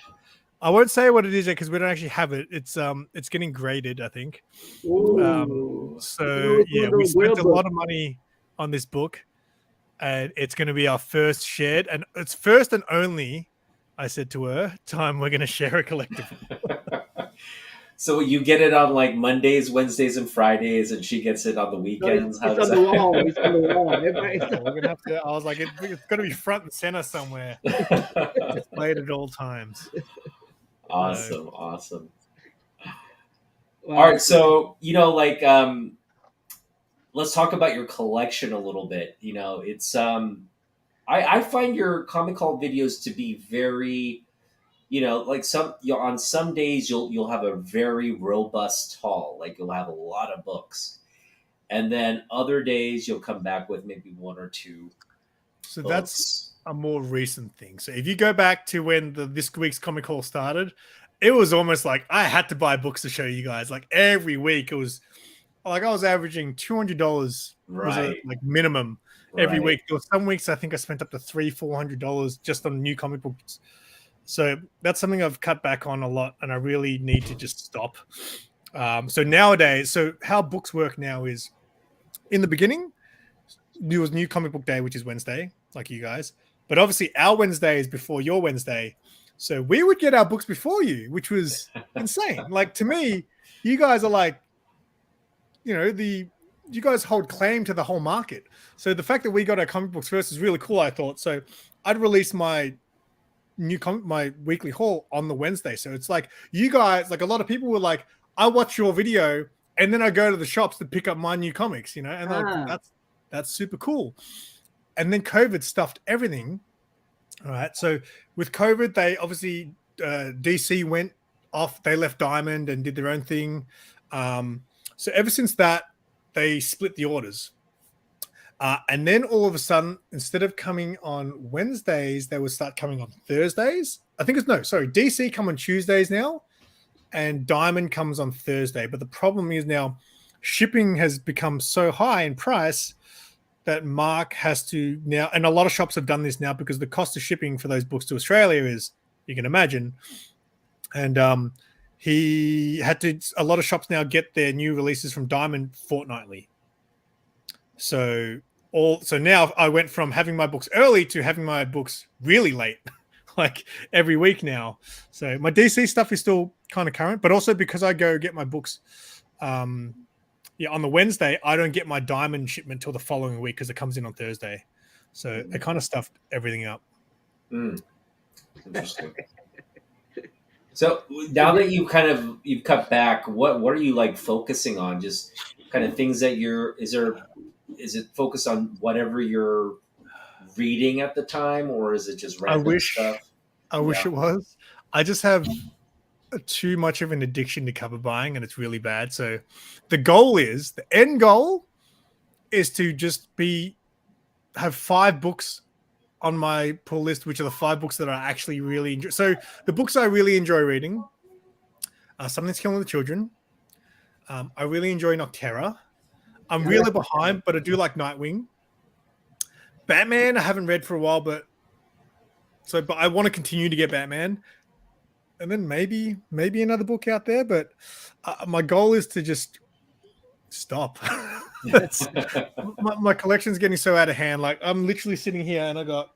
I won't say what it is yet because we don't actually have it. It's getting graded, I think.
Ooh.
So yeah, we spent a
Book.
lot of money on this book, and it's going to be our first shared, and it's first and only. I said to her, "Time we're going to share a collectible."
So you get it on like Mondays, Wednesdays, and Fridays, and she gets it on the
No,
weekends. How
it's
does
on the wall. It's on the wall.
We're gonna have to. I was like, it's got to be front and center somewhere,
that?
displayed at all times.
Awesome, awesome.
Wow.
All right, so like let's talk about your collection a little bit. It's I find your comic haul videos to be very like on some days you'll have a very robust haul, like you'll have a lot of books, and then other days you'll come back with maybe one or two
So
books.
that's a more recent thing. So if you go back to when this week's comic haul started, it was almost like I had to buy books to show you guys. Like every week, it was like I was averaging $200 was a
Right.
like minimum every
Right.
week. There were some weeks I think I spent up to $300-400 just on new comic books. So that's something I've cut back on a lot, and I really need to just stop. So nowadays, so how books work now is in the beginning, there was New Comic Book Day, which is Wednesday, like you guys. But obviously, our Wednesday is before your Wednesday. So we would get our books before you, which was insane. Like, to me, you guys are like, you guys hold claim to the whole market. So the fact that we got our comic books first is really cool, I thought. So I'd release my my weekly haul on the Wednesday. So it's like, you guys, like, a lot of people were like, I watch your video and then I go to the shops to pick up my new comics, and like, that's super cool. And then COVID stuffed everything. All right. So with COVID, they obviously, DC went off, they left Diamond and did their own thing. So ever since that, they split the orders. And then all of a sudden, instead of coming on Wednesdays, they would start coming on Thursdays. I think DC come on Tuesdays now, and Diamond comes on Thursday. But the problem is now shipping has become so high in price that Mark has to now, and a lot of shops have done this now because the cost of shipping for those books to Australia is, you can imagine. And he had to, a lot of shops now get their new releases from Diamond fortnightly. So now I went from having my books early to having my books really late, like every week now. So my DC stuff is still kind of current, but also because I go get my books, on the Wednesday, I don't get my Diamond shipment till the following week because it comes in on Thursday. So it kind of stuffed everything up.
Interesting. So now that you've cut back, what are you like focusing on? Just kind of things that is it focused on whatever you're reading at the time, or is it just random stuff?
I wish it was. I just have too much of an addiction to cover buying, and it's really bad. So the end goal is to just have 5 books on my pull list, which are the 5 books that I actually really enjoy. So the books I really enjoy reading are Something's Killing the Children. I really enjoy Nocterra. I'm really behind, but I do like Nightwing. Batman I haven't read for a while, but I want to continue to get Batman. And then maybe another book out there, but my goal is to just stop. my collection's getting so out of hand. Like, I'm literally sitting here and I got,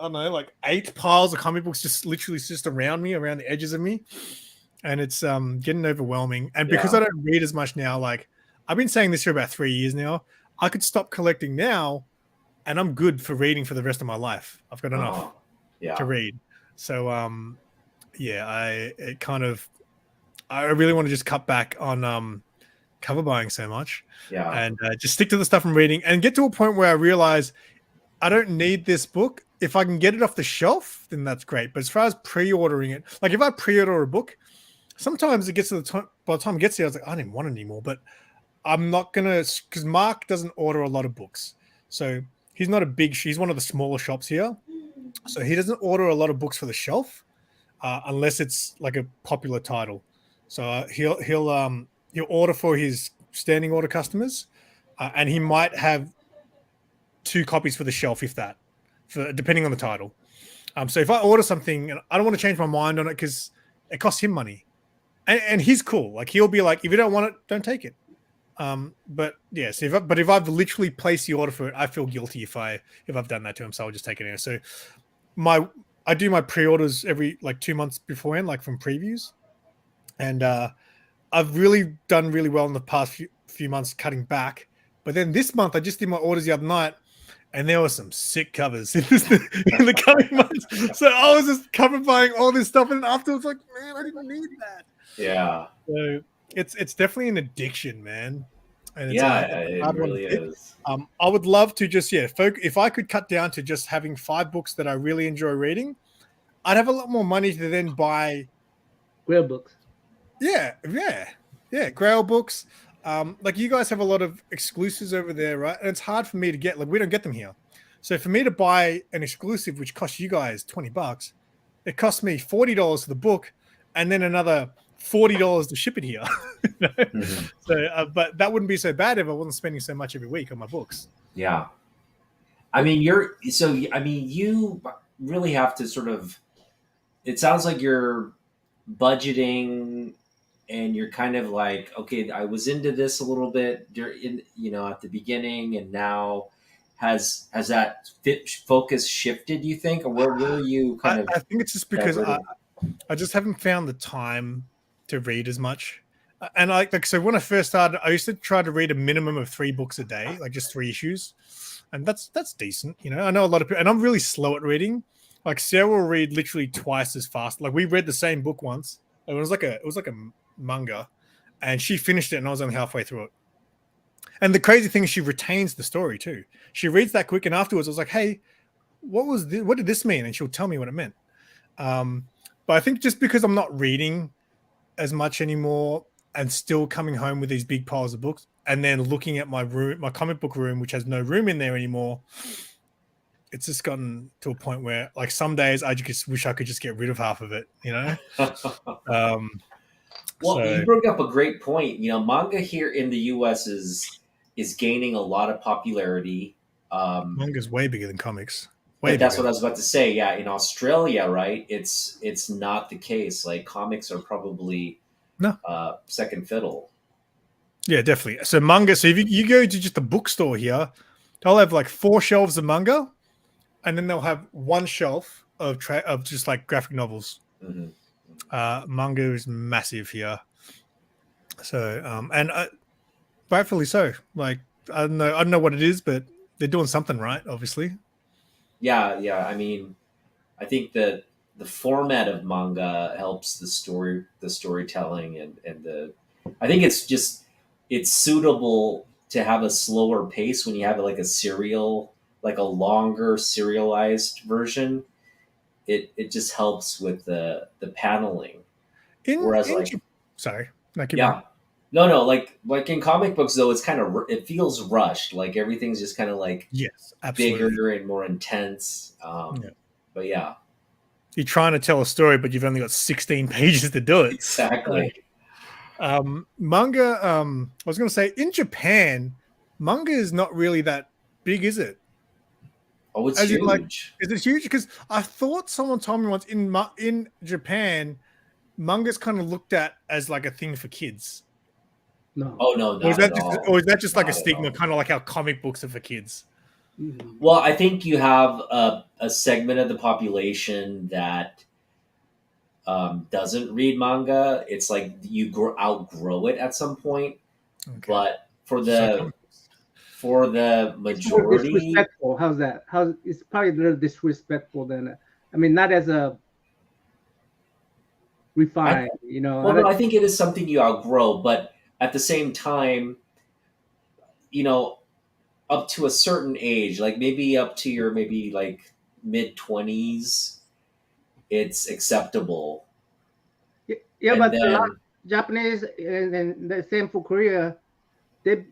I don't know, like 8 piles of comic books just around me, around the edges of me. And it's getting overwhelming. And because I don't read as much now, like, I've been saying this for about 3 years now, I could stop collecting now and I'm good for reading for the rest of my life. I've got enough to read. So, I really want to just cut back on cover buying so much, and just stick to the stuff I'm reading and get to a point where I realize I don't need this book. If I can get it off the shelf, then that's great. But as far as pre-ordering it, like if I pre-order a book, sometimes it gets to the time, by the time it gets there, I was like, I didn't want it anymore. But I'm not gonna, because Mark doesn't order a lot of books, so he's one of the smaller shops here, so he doesn't order a lot of books for the shelf. Unless it's like a popular title, so he'll order for his standing order customers, and he might have 2 copies for the shelf, if that, depending on the title. So if I order something and I don't want to change my mind on it because it costs him money, and he's cool. Like, he'll be like, if you don't want it, don't take it. But yes, if I've literally placed the order for it, I feel guilty if I've done that to him. So I'll just take it in. So I do my pre-orders every 2 months beforehand, like from previews. And I've really done really well in the past few months cutting back. But then this month, I just did my orders the other night, and there were some sick covers in the coming months. So I was just cover buying all this stuff, and afterwards, like, man, I didn't need that.
Yeah.
So it's definitely an addiction, man. And it's
it really is.
I would love to just if I could cut down to just having 5 books that I really enjoy reading, I'd have a lot more money to then buy
Grail books.
Yeah, Grail books. Like, you guys have a lot of exclusives over there, right? And it's hard for me to get. Like, we don't get them here. So for me to buy an exclusive, which costs you guys $20, it costs me $40 for the book, and then another $40 to ship it here.
Mm-hmm.
So, but that wouldn't be so bad if I wasn't spending so much every week on my books.
Yeah, I mean, you really have to sort of. It sounds like you're budgeting and you're kind of like, okay, I was into this a little bit during, at the beginning, and now has that focus shifted? You think, or where are you kind of
I think it's just because
diverting?
I just haven't found the time to read as much. And like so when I first started, I used to try to read a minimum of 3 books a day, like just 3 issues. And that's decent, I know a lot of people, and I'm really slow at reading. Like Sarah will read literally twice as fast. Like we read the same book once. It was like a manga, and she finished it, and I was only halfway through it. And the crazy thing is, she retains the story too. She reads that quick, and afterwards, I was like, "Hey, what did this mean?" And she'll tell me what it meant. But I think just because I'm not reading as much anymore, and still coming home with these big piles of books, and then looking at my room, my comic book room, which has no room in there anymore, it's just gotten to a point where, like, some days I just wish I could just get rid of half of it.
Well,
So
you bring up a great point. Manga here in the U.S. is gaining a lot of popularity.
manga's way bigger than comics. Way
But that's
bigger.
what I was about to say. Yeah, in Australia, right? It's not the case. Like comics are probably
No.
second fiddle.
Yeah, definitely. So manga. So if you go to just a bookstore here, they'll have like 4 shelves of manga, and then they'll have 1 shelf of just like graphic novels.
Mm-hmm.
Manga is massive here. So and rightfully so. Like I don't know what it is, but they're doing something right, obviously.
Yeah. I mean, I think that the format of manga helps the storytelling, and the. I think it's suitable to have a slower pace when you have like like a longer serialized version. It just helps with the paneling. Whereas like
Sorry, no, keep going.
yeah, no, like in comic books though, it's kind of it feels rushed. Like everything's just kind of like
Yes, absolutely.
bigger and more intense.
Yeah.
But yeah,
You're trying to tell a story, but you've only got 16 pages to do it.
exactly.
Manga. I was going to say, in Japan, manga is not really that big, is it?
Oh, it's
As in, like,
huge.
is it huge? Because I thought someone told me once in Japan, manga's kind of looked at as like a thing for kids.
No.
Oh no,
Or is
not at
that
all.
like a
Not at
stigma,
all.
kind of like how comic books are for kids?
Mhm.
Well, I think you have a segment of the population that doesn't read manga. It's like you outgrow it at some point.
Okay.
But for
So
the
It's more
majority,
disrespectful. How's that? How it's probably a little disrespectful than I mean, not as a
I
refined,
well, no, I think it is something you outgrow. But at the same time, you know, up to a certain age, like maybe up to your maybe like mid-20s, it's acceptable.
Yeah,
And
but a lot
then
of Japanese and the same for Korea, they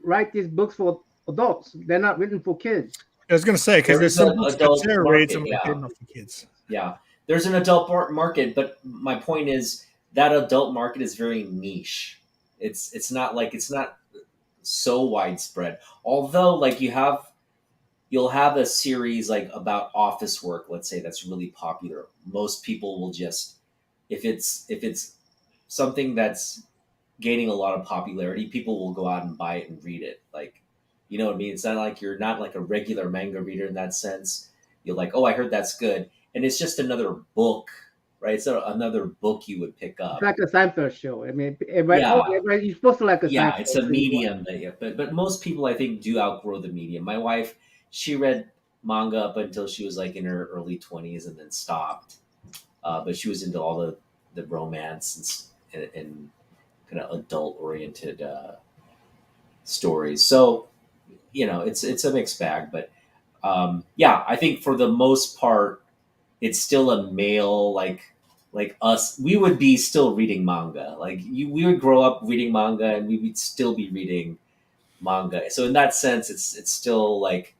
write these books for adults. They're not written for kids.
I was going to say, because
there
there's
is
some
an
books that
adult
Sarah reads,
market.
I'm like, they're not for kids.
Yeah, there's an adult market, but my point is that adult market is very niche. It's not so widespread. Although, like you'll have a series like about office work, let's say, that's really popular. Most people will just if it's something that's gaining a lot of popularity, people will go out and buy it and read it. Like, you know what I mean? It's not like you're not like a regular manga reader in that sense. You're like, oh, I heard that's good, and it's just another book, right? It's another book you would pick
It's
up.
like a Seinfeld show. I mean,
Yeah,
you're supposed to like a
yeah, it's
Seinfeld
a
show.
medium that but most people I think do outgrow the medium. My wife, she read manga up until she was like in her early 20s and then stopped. But she was into all the romance and kind of adult oriented stories. So it's a mixed bag, but yeah, I think for the most part, it's still a male like us. We would be still reading manga. Like we would grow up reading manga, and we would still be reading manga. So in that sense, it's still like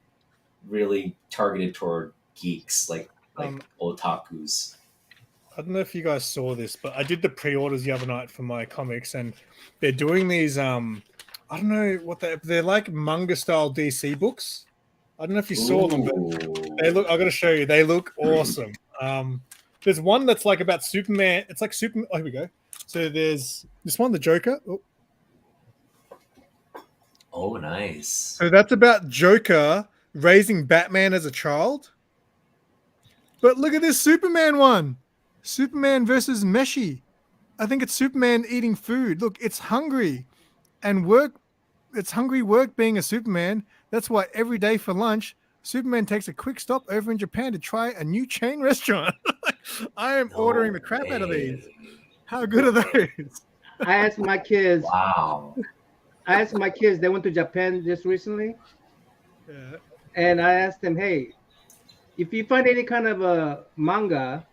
really targeted toward geeks, like
Um,
otakus.
I don't know if you guys saw this, but I did the pre-orders the other night for my comics, and they're doing these. I don't know what they're like manga style DC books. I don't know if you saw them, but they look. I got to show you. They look awesome. There's one that's like about Superman. It's like Super. Oh, here we go. So there's this one, the Joker.
Oh, nice.
So that's about Joker raising Batman as a child. But look at this Superman one. Superman versus Meshi. I think it's Superman eating food. Look, it's hungry and work. It's hungry work being a Superman. That's why every day for lunch, Superman takes a quick stop over in Japan to try a new chain restaurant. I am ordering the crap out of these. How good are those?
I asked my kids.
Wow.
I asked my kids. They went to Japan just recently,
Yeah.
and I asked them, "Hey, if you find any kind of a manga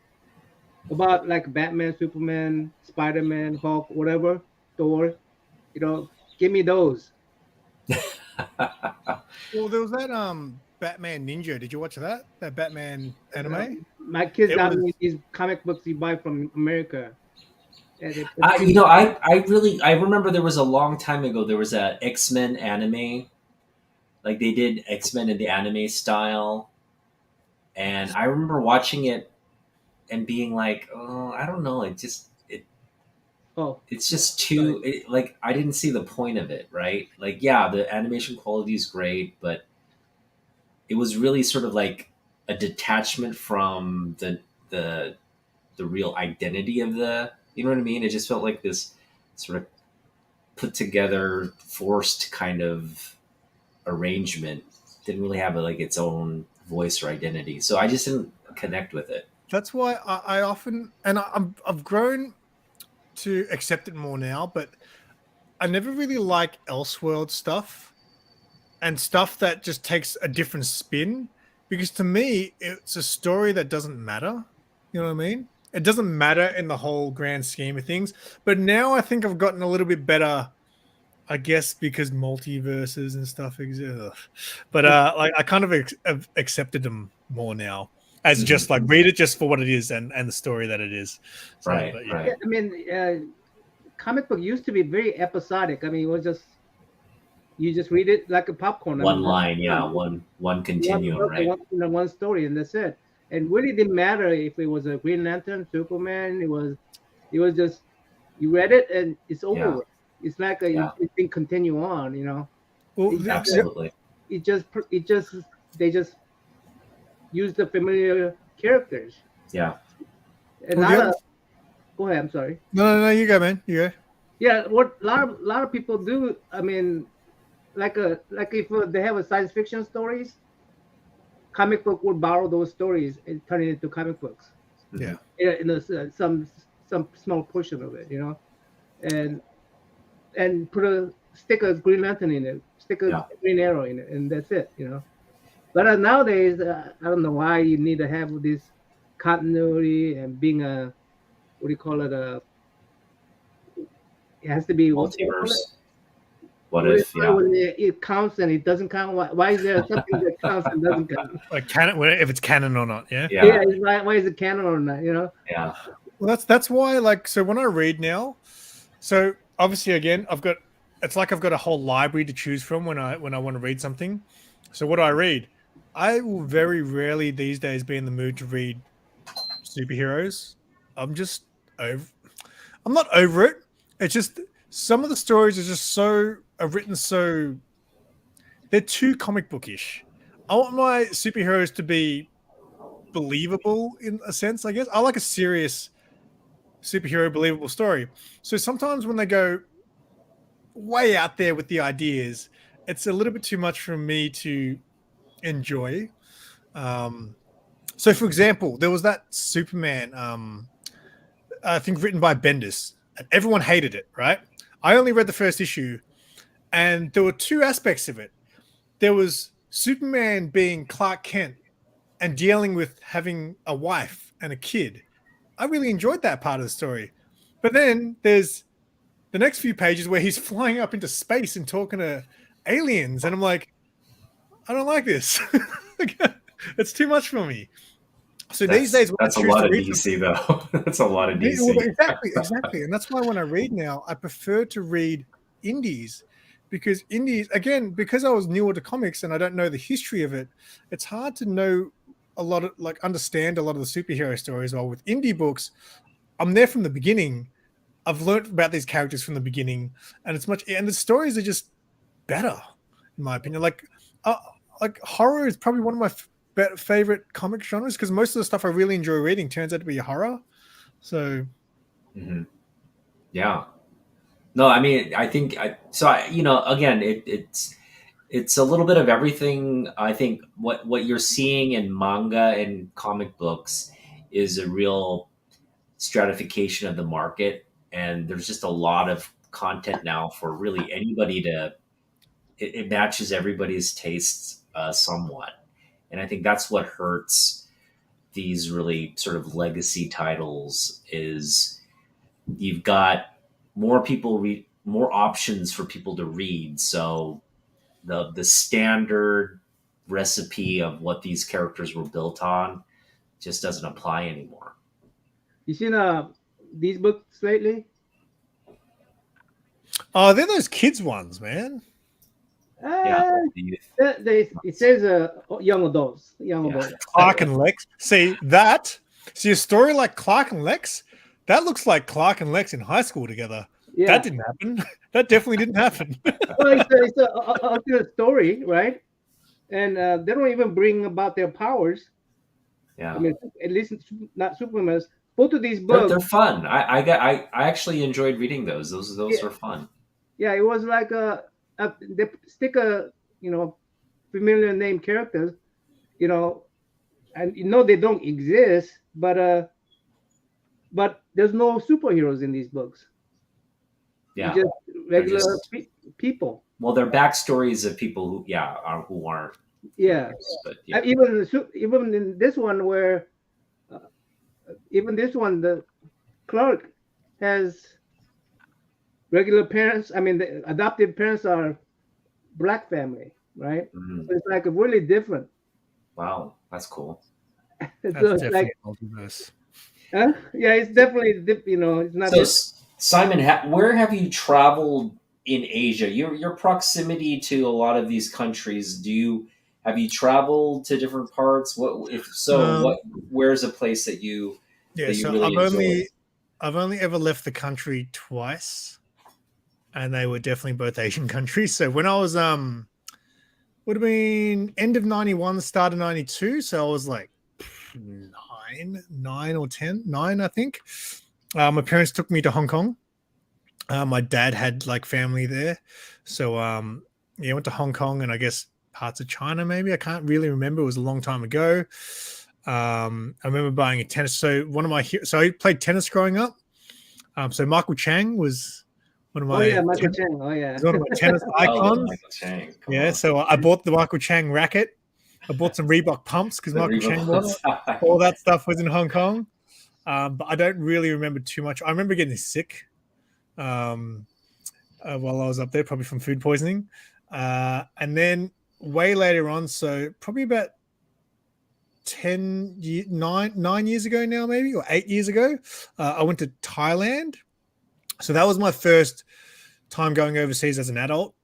about like Batman, Superman, Spider-Man, Hulk, whatever, Thor, give me those."
Well, there was that Batman Ninja. Did you watch that? That Batman anime?
My kids
It
got
was-
me these comic books you buy from America. And
I remember there was a long time ago. There was a X-Men anime, like they did X-Men in the anime style, and I remember watching it and being like, oh, I don't know,
oh,
it's just too like I didn't see the point of it, right? Like, yeah, the animation quality is great, but it was really sort of like a detachment from the real identity of the, you know what I mean? It just felt like this sort of put together, forced kind of arrangement. Didn't really have like its own voice or identity, so I just didn't connect with it.
That's why I often, and I've grown to accept it more now, but I never really like Elseworld stuff and stuff that just takes a different spin, because to me it's a story that doesn't matter. You know what I mean? It doesn't matter in the whole grand scheme of things. But now I think I've gotten a little bit better, I guess, because multiverses and stuff exist. But like I kind of have accepted them more now as just like read it just for what it is and the story that it is. So,
Right,
but, yeah.
right.
I mean, comic book used to be very episodic. I mean, it was just you just read it like a popcorn.
One line, yeah, one continuum, right?
One story, and that's it. And really didn't matter if it was a Green Lantern, Superman. It was just you read it and it's over.
Yeah.
With. It's like it didn't continue on.
Well,
Absolutely.
They just use the familiar characters.
Yeah.
And go ahead. I'm sorry.
No, you go, man. You go.
Yeah, what a lot of people do. I mean, like if they have a science fiction stories, comic book would borrow those stories and turn it into comic books.
Yeah.
Some small portion of it, and stick a Green Lantern in it, stick a Green Arrow in it, and that's it, But nowadays, I don't know why you need to have this continuity and being a what do you call it? It has to be
Multiverse. What if? Yeah.
When it counts and it doesn't count? Why is there something that counts and doesn't count?
Like canon, if it's canon or not? Yeah.
Yeah.
Why is it canon or not?
Yeah.
Well, that's why. Like, so when I read now, so obviously again, I've got a whole library to choose from when I want to read something. So what do I read? I will very rarely these days be in the mood to read superheroes. I'm not over it. It's just some of the stories are written so they're too comic bookish. I want my superheroes to be believable in a sense, I guess. I like a serious superhero believable story. So sometimes when they go way out there with the ideas, it's a little bit too much for me to enjoy. So for example, there was that Superman, I think written by Bendis, and everyone hated it, right? I only read the first issue, and there were two aspects of it. There was Superman being Clark Kent and dealing with having a wife and a kid. I really enjoyed that part of the story. But then there's the next few pages where he's flying up into space and talking to aliens, and I'm like, I don't like this. It's too much for me. So these days, when
that's a lot of DC, though. That's a lot of DC.
Well, exactly, and that's why when I read now, I prefer to read indies, because indies, again, because I was newer to comics and I don't know the history of it, it's hard to know understand a lot of the superhero stories. While with indie books, I'm there from the beginning. I've learned about these characters from the beginning, and the stories are just better, in my opinion. Like horror is probably one of my favorite comic genres because most of the stuff I really enjoy reading turns out to be horror. So,
Yeah. No, I mean, I think again, it's a little bit of everything. I think what you're seeing in manga and comic books is a real stratification of the market, and there's just a lot of content now for really anybody to. It matches everybody's tastes somewhat, and I think that's what hurts these really sort of legacy titles is you've got more people read more options for people to read, so the standard recipe of what these characters were built on just doesn't apply anymore.
You seen these books lately?
oh, they're those kids ones, man.
Yeah,
It says young adults.
Clark and Lex. See a story like Clark and Lex? That looks like Clark and Lex in high school together.
Yeah.
That didn't happen. That definitely didn't happen.
Well, it's a alternate story, right? And they don't even bring about their powers.
Yeah,
I mean, at least not Superman's. Both of these
they're,
books,
they're fun. I actually enjoyed reading those. Those
Yeah.
were fun.
yeah, it was like they stick familiar name characters, and they don't exist, but there's no superheroes in these books.
Yeah,
Just regular
just-
people.
well, they're backstories of people who aren't.
Yeah.
But yeah,
Even in this one where the Clark has regular parents. I mean, the adoptive parents are black family, right?
Mhm.
So it's like really different.
Wow, that's cool.
So
That's
it's
definitely
like,
multiverse.
yeah, it's definitely it's not.
So, Simon, where have you traveled in Asia? Your proximity to a lot of these countries. Have you traveled to different parts? What if so? Where's a place that you
Yeah,
that you
so
really enjoy?
I've only ever left the country twice, and they were definitely both Asian countries. So when I was would have been end of 91, start of 92. So I was like nine or 10, nine, I think. My parents took me to Hong Kong. My dad had like family there. So yeah, I went to Hong Kong and I guess parts of China, maybe. I can't really remember. It was a long time ago. I remember buying a tennis. So I played tennis growing up. So Michael Chang was one of my
Michael Chang. Oh yeah.
one of my tennis icons.
Michael Chang. Come
Yeah,
on.
so I bought the Michael Chang racket. I bought some Reebok pumps because
The
Michael Chang bought it.
Reebok-
All that stuff was in Hong Kong. But I don't really remember too much. I remember getting sick while I was up there, probably from food poisoning. And then way later on, so probably about 9 years ago now, maybe, or 8 years ago, I went to Thailand. So that was my first time going overseas as an adult.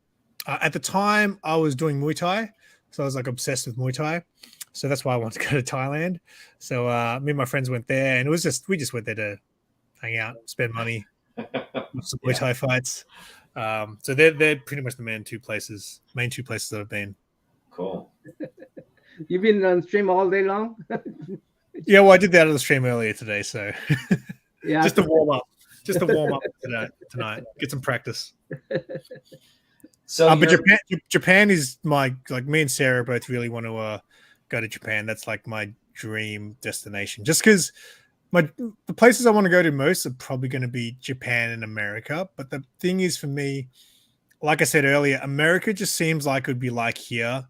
At the time, I was doing Muay Thai. So I was like obsessed with Muay Thai. So that's why I wanted to go to Thailand. So me and my friends went there, and we just went there to hang out, spend money, watch some Muay Thai fights. So they're pretty much the main two places that I've been.
Cool.
You've been on stream all day long.
Yeah, well, I did that on the stream earlier today, so
Yeah.
just to warm up tonight, get some practice.
So,
But Japan is my, like, me and Sarah both really want to go to Japan. That's like my dream destination. Just because the places I want to go to most are probably going to be Japan and America. But the thing is, for me, like I said earlier, America just seems like it would be like here,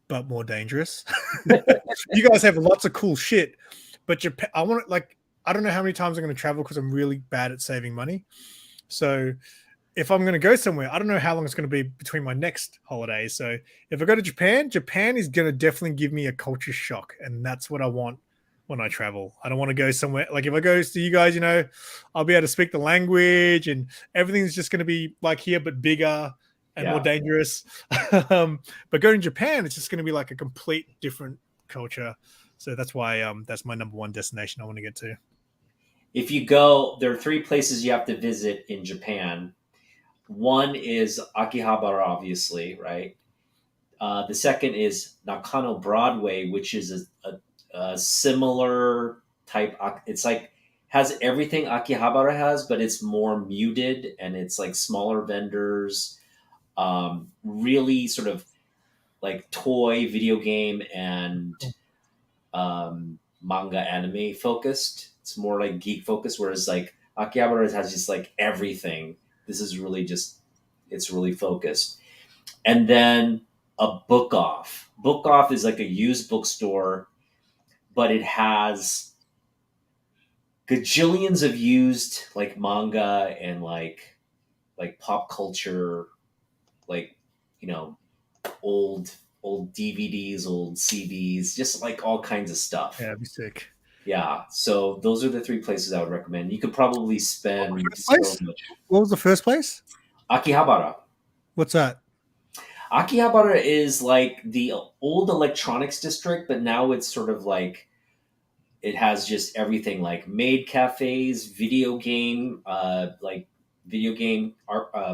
but more dangerous. You guys have lots of cool shit, but Japan, I don't know how many times I'm going to travel because I'm really bad at saving money. So if I'm going to go somewhere, I don't know how long it's going to be between my next holiday. So if I go to Japan is going to definitely give me a culture shock. And that's what I want when I travel. I don't want to go somewhere. Like if I go to you guys, I'll be able to speak the language and everything's just going to be like here, but bigger and more dangerous. But going to Japan, it's just going to be like a complete different culture. So that's why that's my number one destination I want to get to.
if you go, there are 3 places you have to visit in Japan. One is Akihabara, obviously, right? The second is Nakano Broadway, which is a similar type. It's like has everything Akihabara has, but it's more muted and it's like smaller vendors, really sort of like toy, video game, and manga anime focused. It's more like geek focused, whereas like Akihabara has just like everything. This is really just it's really focused. And then a book off. Book off is like a used bookstore, but it has gajillions of used like manga and like pop culture, like you know, old DVDs, old CDs, just like all kinds of stuff.
Yeah, that'd be sick.
Yeah. So those are the 3 places I would recommend. You could probably spend so
Place?
much.
What was the first place?
Akihabara.
What's that?
Akihabara is like the old electronics district, but now it's sort of like it has just everything like maid cafes, video game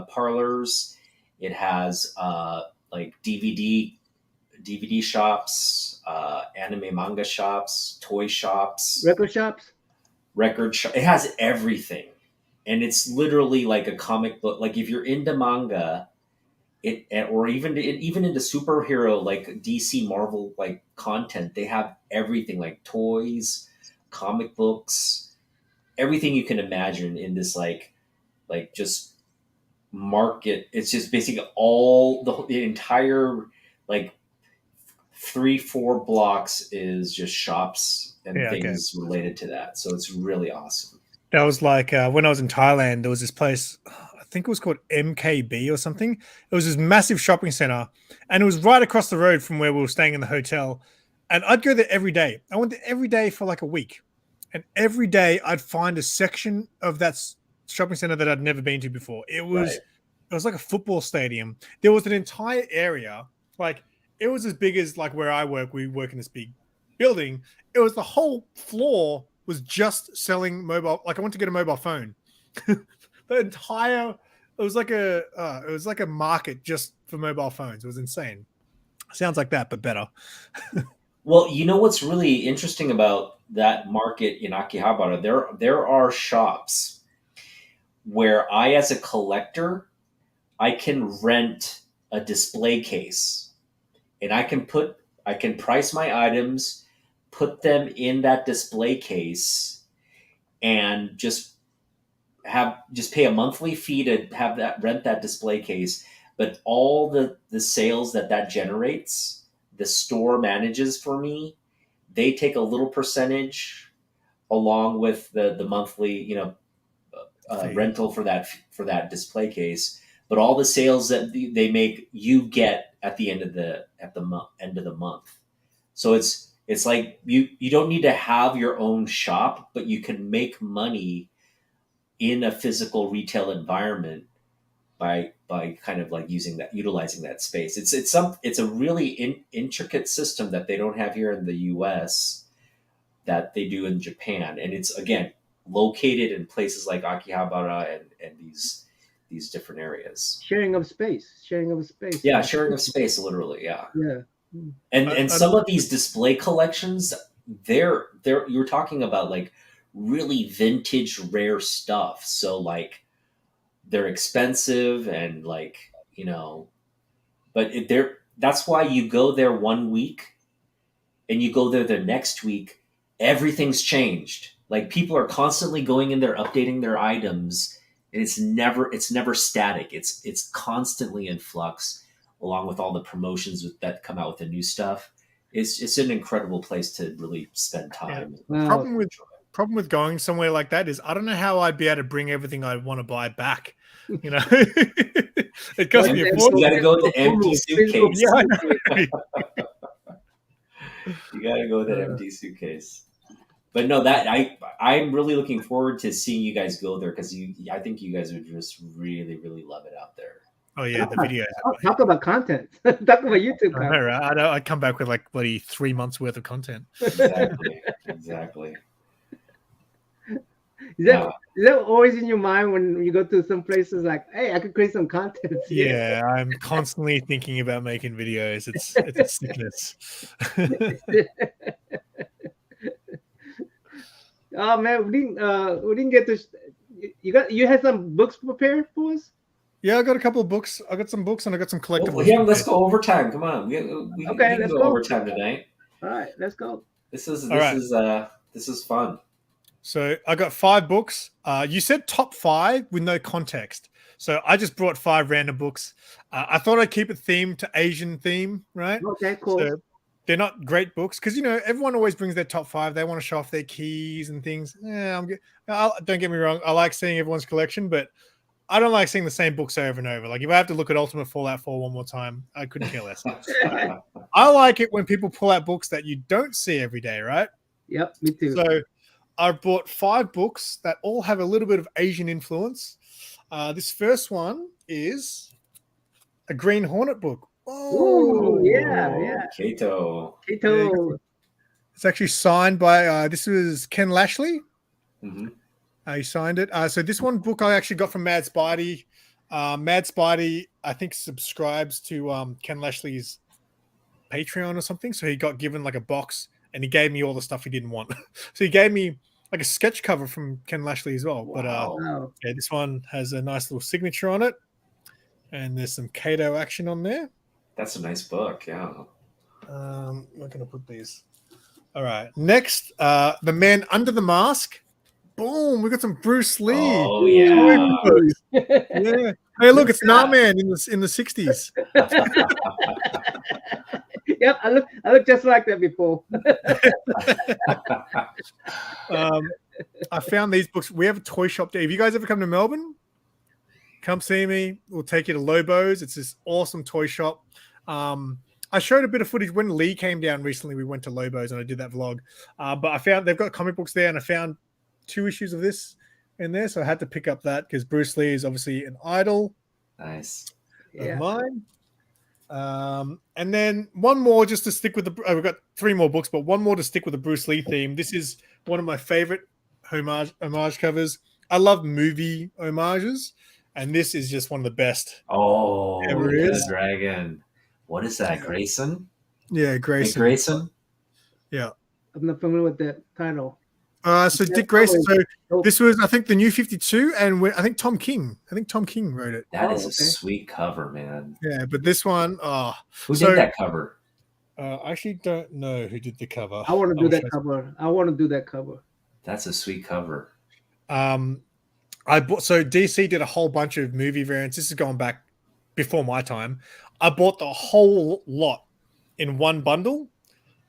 parlors. It has like DVD shops, anime manga shops, toy shops,
Record shops.
record shop. It has everything, and it's literally like a comic book. Like if you're into manga, or even into superhero like DC Marvel like content, they have everything like toys, comic books, everything you can imagine in this like just market. It's just basically all the entire like 3-4 blocks is just shops and things related to that. So it's really awesome.
That was like when I was in Thailand, there was this place, I think it was called MKB or something. It was this massive shopping center, and it was right across the road from where we were staying in the hotel. And I'd go there every day. I went there every day for like a week. And every day I'd find a section of that shopping center that I'd never been to before. It was like a football stadium. There was an entire area, like it was as big as like where I work. We work in this big building. It was the whole floor was just selling mobile. Like I went to get a mobile phone. The entire it was like a market just for mobile phones. It was insane. Sounds like that, but better.
Well, you know what's really interesting about that market in Akihabara? There are shops where I, as a collector, I can rent a display case, and I can price my items, put them in that display case, and just pay a monthly fee to have that rent that display case. But all the sales that generates, the store manages for me. They take a little percentage along with the monthly rental for that display case. But all the sales that they make, you get at the end of the month. So it's like you don't need to have your own shop, but you can make money in a physical retail environment by kind of like utilizing that space. It's a really intricate system that they don't have here in the U.S. that they do in Japan, and it's again located in places like Akihabara and these different areas.
Sharing of space.
Yeah, sharing of space, literally. Yeah.
Yeah.
And some of these display collections, they're you're talking about like really vintage rare stuff. So like they're expensive and like, but that's why you go there 1 week and you go there the next week, everything's changed. Like people are constantly going in there, updating their items, and it's never static. It's constantly in flux, along with all the promotions that come out with the new stuff. It's an incredible place to really spend time.
Yeah. Problem with going somewhere like that is I don't know how I'd be able to bring everything I want to buy back. It costs me a fortune.
You got to go with the empty suitcase. You got to go with that empty suitcase. But no, I'm really looking forward to seeing you guys go there because I think you guys would just really, really love it out there.
Oh yeah, the videos.
Talk about content. Talk about YouTube content.
I know, right? I'd come back with like bloody 3 months worth of content.
Exactly.
Is that always in your mind when you go to some places like, hey, I could create some content here?
Yeah, I'm constantly thinking about making videos. It's a sickness.
Oh man, we didn't get to. You had some books prepared for us.
Yeah, I got a couple of books. I got some books and I got some collectibles.
Yeah, let's go overtime. Come on, we
Okay,
can
let's
go
go.
overtime tonight.
All right, let's go.
This is fun.
So I got 5 books. You said top 5 with no context. So I just brought 5 random books. I thought I'd keep it themed to Asian theme, right?
Okay, cool.
So they're not great books because, everyone always brings their top 5. They want to show off their keys and things. Yeah, don't get me wrong. I like seeing everyone's collection, but I don't like seeing the same books over and over. Like if I have to look at Ultimate Fallout 4 one more time, I couldn't care less. I like it when people pull out books that you don't see every day, right?
Yep, me too.
So I bought 5 books that all have a little bit of Asian influence. This first one is a Green Hornet book.
Oh, yeah.
Kato.
It's actually signed by, this was Ken Lashley.
Mm-hmm.
He signed it. So this one book I actually got from Mad Spidey. Mad Spidey, I think, subscribes to Ken Lashley's Patreon or something. So he got given like a box and he gave me all the stuff he didn't want. So he gave me like a sketch cover from Ken Lashley as well.
Wow.
But yeah, this one has a nice little signature on it. And there's some Kato action on there.
That's a nice book, yeah.
I'm not going to put these. All right. Next, The Man Under the Mask. Boom, we got some Bruce Lee.
Oh, yeah.
Yeah. Hey, look, it's Nah-Man in the 60s.
Yep, I look just like that before.
I found these books. We have a toy shop there. Have you guys ever come to Melbourne? Come see me. We'll take you to Lobo's. It's this awesome toy shop. I showed a bit of footage when Lee came down recently. We went to Lobo's and I did that vlog. But I found they've got comic books there, and I found 2 issues of this in there, so I had to pick up that because Bruce Lee is obviously an idol.
Nice.
Of mine. And then one more just to stick with we've got 3 more books, but one more to stick with the Bruce Lee theme. This is one of my favorite homage covers. I love movie homages, and this is just one of the best.
Oh,
ever is.
Dragon. What is that, Grayson?
Yeah, Grayson.
Dick Grayson?
Yeah.
I'm not familiar with that title.
So Dick Grayson. So this was, I think, the New 52, and I think Tom King. Wrote it.
That is a sweet cover, man.
Yeah, but this one,
who did that cover?
I actually don't know who did the cover.
I want to do that cover.
That's a sweet cover.
DC did a whole bunch of movie variants. This is going back before my time. I bought the whole lot in one bundle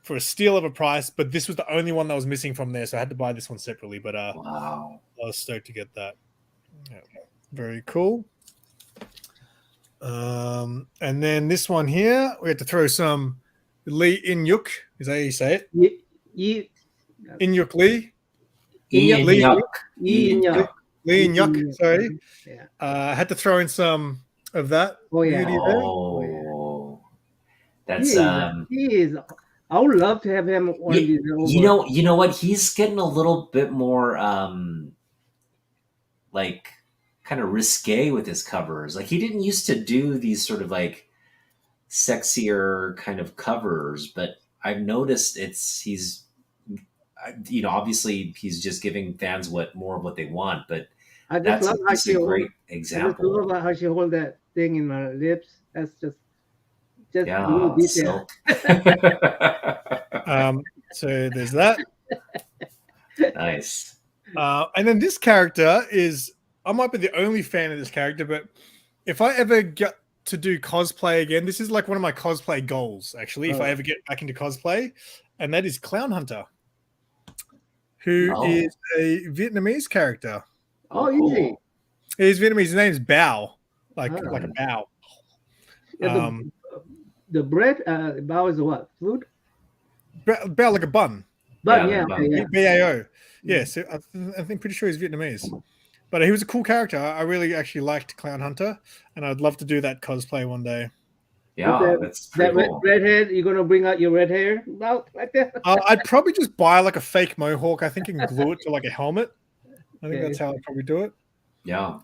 for a steal of a price, but this was the only one that was missing from there, so I had to buy this one separately. But
wow,
I was stoked to get that. Yeah, very cool. And then this one here, we had to throw some Lee In-yuk. Is that how you say it? In-yuk Lee. Lee In-yuk. Sorry.
Yeah.
I had to throw in some of that.
Oh yeah.
That's
he is. I would love to have him on these.
You know what? He's getting a little bit more like kind of risque with his covers. Like he didn't used to do these sort of like sexier kind of covers, but I've noticed he's obviously he's just giving fans more of what they want, but that's a great example.
I just love how she hold that thing in my lips. That's just
detail.
So there's that.
Nice.
And then this character I might be the only fan of this character, but if I ever get to do cosplay again, this is like one of my cosplay goals, actually, if I ever get back into cosplay, and that is Clown Hunter, who is a Vietnamese character.
Oh, easy.
He's Vietnamese. His name is Bao, like a bao.
Yeah, the bread, bao is what? Food?
Bao like a bun.
Bun, yeah.
BAO. Yeah, so I think pretty sure he's Vietnamese. But he was a cool character. I really actually liked Clown Hunter, and I'd love to do that cosplay one day.
Yeah, that's pretty cool.
Redhead, you're going to bring out your red hair out like that?
I'd probably just buy like a fake mohawk, I think, and glue it to like a helmet. I think that's how I'd probably do it.
Yeah.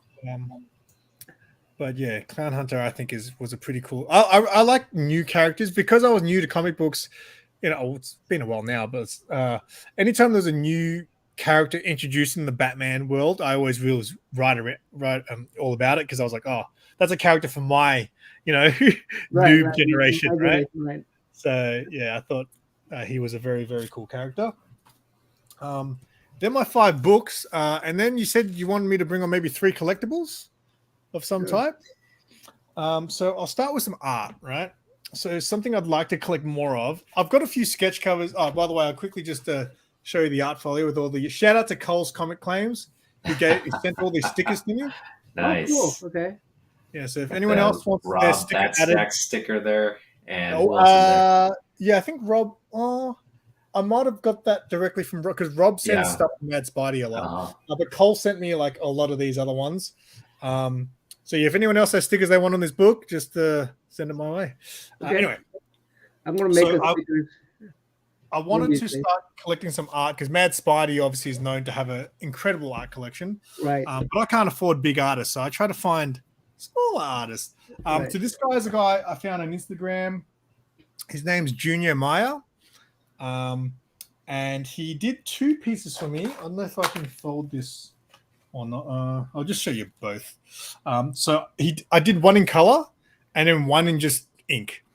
But yeah, Clown Hunter I think was a pretty cool. I like new characters because I was new to comic books. It's been a while now, but anytime there's a new character introduced in the Batman world, I always was right all about it because I was like, oh, that's a character for my noob generation, right? So yeah, I thought he was a very, very cool character. Then my 5 books, and then you said you wanted me to bring on maybe 3 collectibles of some type. So I'll start with some art, right? So something I'd like to collect more of. I've got a few sketch covers. Oh, by the way, I'll quickly just show you the art folio with all the shout out to Cole's Comic Claims. He sent all these stickers to me.
Nice.
Oh, cool. Okay.
Yeah. So if anyone else wants
Rob,
their sticker added,
that sticker there, and who else is there?
Yeah, I think Rob. I might have got that directly from Rob because Rob sends stuff to Mad Spidey a lot. But Cole sent me like a lot of these other ones. So yeah, if anyone else has stickers they want on this book, just send them my way.
Okay.
Anyway,
I'm gonna make stickers.
I wanted to start collecting some art because Mad Spidey obviously is known to have an incredible art collection.
Right.
But I can't afford big artists, so I try to find smaller artists. So this guy is a guy I found on Instagram. His name's Junior Maya. And he did 2 pieces for me. I don't know if I can fold this or not. I'll just show you both. So I did one in color and then one in just ink.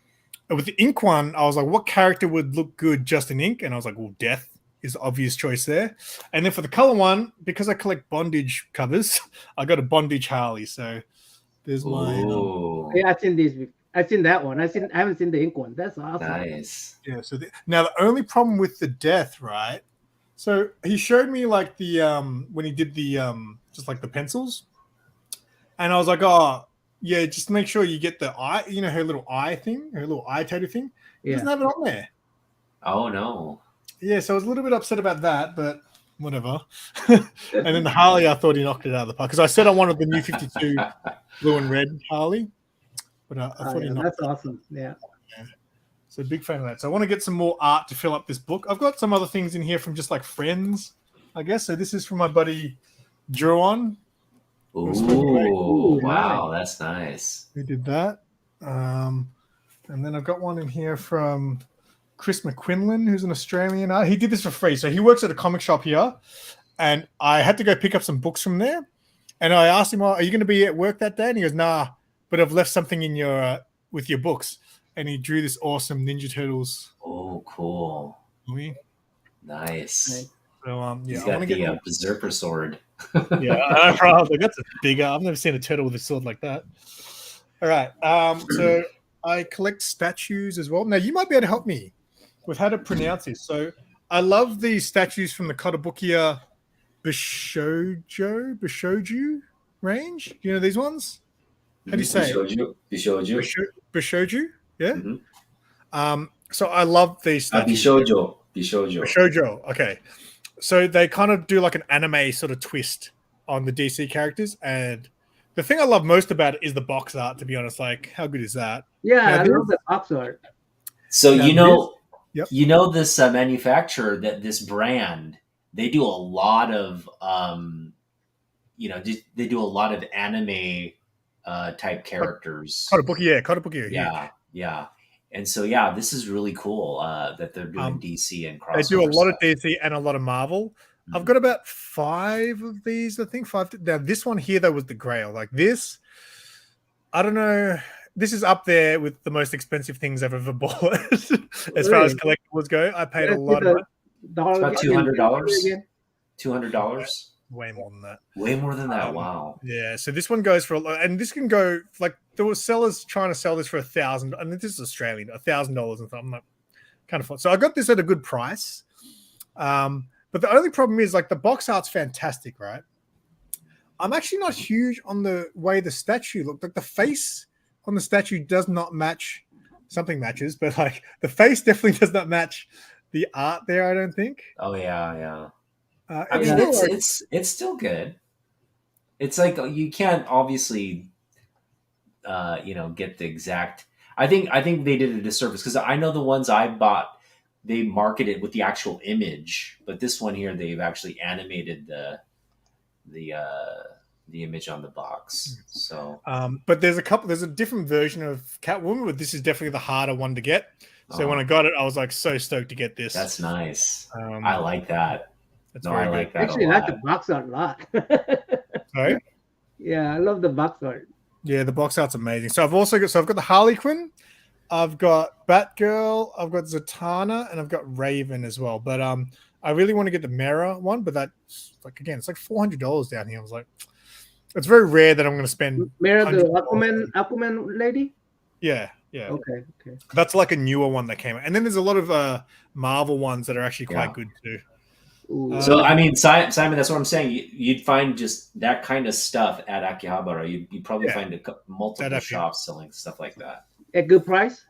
And with the ink one, I was like, what character would look good just in ink? And I was like, well, Death is the obvious choice there. And then for the color one, because I collect bondage covers, I got a bondage Harley. So there's my.
Yeah, I've seen these. I've seen that one. I haven't seen the ink one. That's awesome.
Nice.
Yeah. So now the only problem with the Death, right? So he showed me like the when he did the just like the pencils, and I was like, oh yeah, just make sure you get the eye, her little eye thing, her little eye tattoo thing. He doesn't have it on there.
Oh no.
Yeah, so I was a little bit upset about that, but whatever. And then the Harley, I thought he knocked it out of the park because I said I wanted the new 52 blue and red Harley, but I thought he knocked.
That's awesome. Yeah.
So big fan of that. So I want to get some more art to fill up this book. I've got some other things in here from just like friends, I guess. So this is from my buddy Juron.
Ooh, wow, that's nice.
We did that. And then I've got one in here from Chris McQuinlan, who's an Australian. He did this for free. So he works at a comic shop here. And I had to go pick up some books from there. And I asked him, are you going to be at work that day? And he goes, nah, but I've left something in your with your books. And he drew this awesome Ninja Turtles.
Oh, cool.
Movie.
Nice.
So,
he's got the Berserker sword.
Yeah, I probably that's a bigger. I've never seen a turtle with a sword like that. All right. So I collect statues as well. Now you might be able to help me with how to pronounce this. So I love the statues from the Kotobukiya Bishoju range. Do you know these ones? How do you say it? Bishoju. Yeah.
Mm-hmm.
So I love these statues. Bishojo. Okay. So they kind of do like an anime sort of twist on the DC characters. And the thing I love most about it is the box art, to be honest. Like, how good is that?
Yeah, I love the box art.
So, you know this manufacturer, this brand, they do a lot of, they do a lot of anime type characters.
Kotobukiya.
Yeah. And so, this is really cool that they're doing DC and crossover.
They do a lot of DC and a lot of Marvel. Mm-hmm. I've got about 5 of these, I think. 5. Now, this one here, though, was the Grail. Like this, I don't know. This is up there with the most expensive things I've ever bought. As far as collectibles go, I paid a lot of money.
It's about $200. $200.
Way more than that.
Way more than that. Wow.
Yeah. So this one goes for a lot, and this can go like there were sellers trying to sell this for $1,000, and this is Australian, $1,000 and something. I'm like, kind of fun. So I got this at a good price. But the only problem is like the box art's fantastic, right? I'm actually not huge on the way the statue looked. Like the face on the statue does not match. Something matches, but like the face definitely does not match the art there. I don't think.
Oh yeah. I mean, it's still good. It's like you can't obviously, get the exact. I think they did a disservice because I know the ones I bought, they marketed with the actual image, but this one here they've actually animated the image on the box. So
But there's a different version of Catwoman, but this is definitely the harder one to get. So when I got it, I was like so stoked to get this.
That's nice. I like that.
That's
No,
very
I
good.
like that
Actually,
a
I like
lot.
the box art a lot.
Sorry?
Yeah, I love the box art.
Yeah, the box art's amazing. So I've got the Harley Quinn, I've got Batgirl, I've got Zatanna, and I've got Raven as well. But I really want to get the Mera one, but that's like again, it's like $400 down here. I was like, it's very rare that I'm going to spend.
Mira, the
$100.
Aquaman lady.
Yeah.
Okay.
That's like a newer one that came out, and then there's a lot of Marvel ones that are actually quite
Yeah.
good too.
Ooh.
So I mean, Simon, that's what I'm saying. You'd find just that kind of stuff at Akihabara. You'd probably find multiple
At
shops selling stuff like that.
At good price.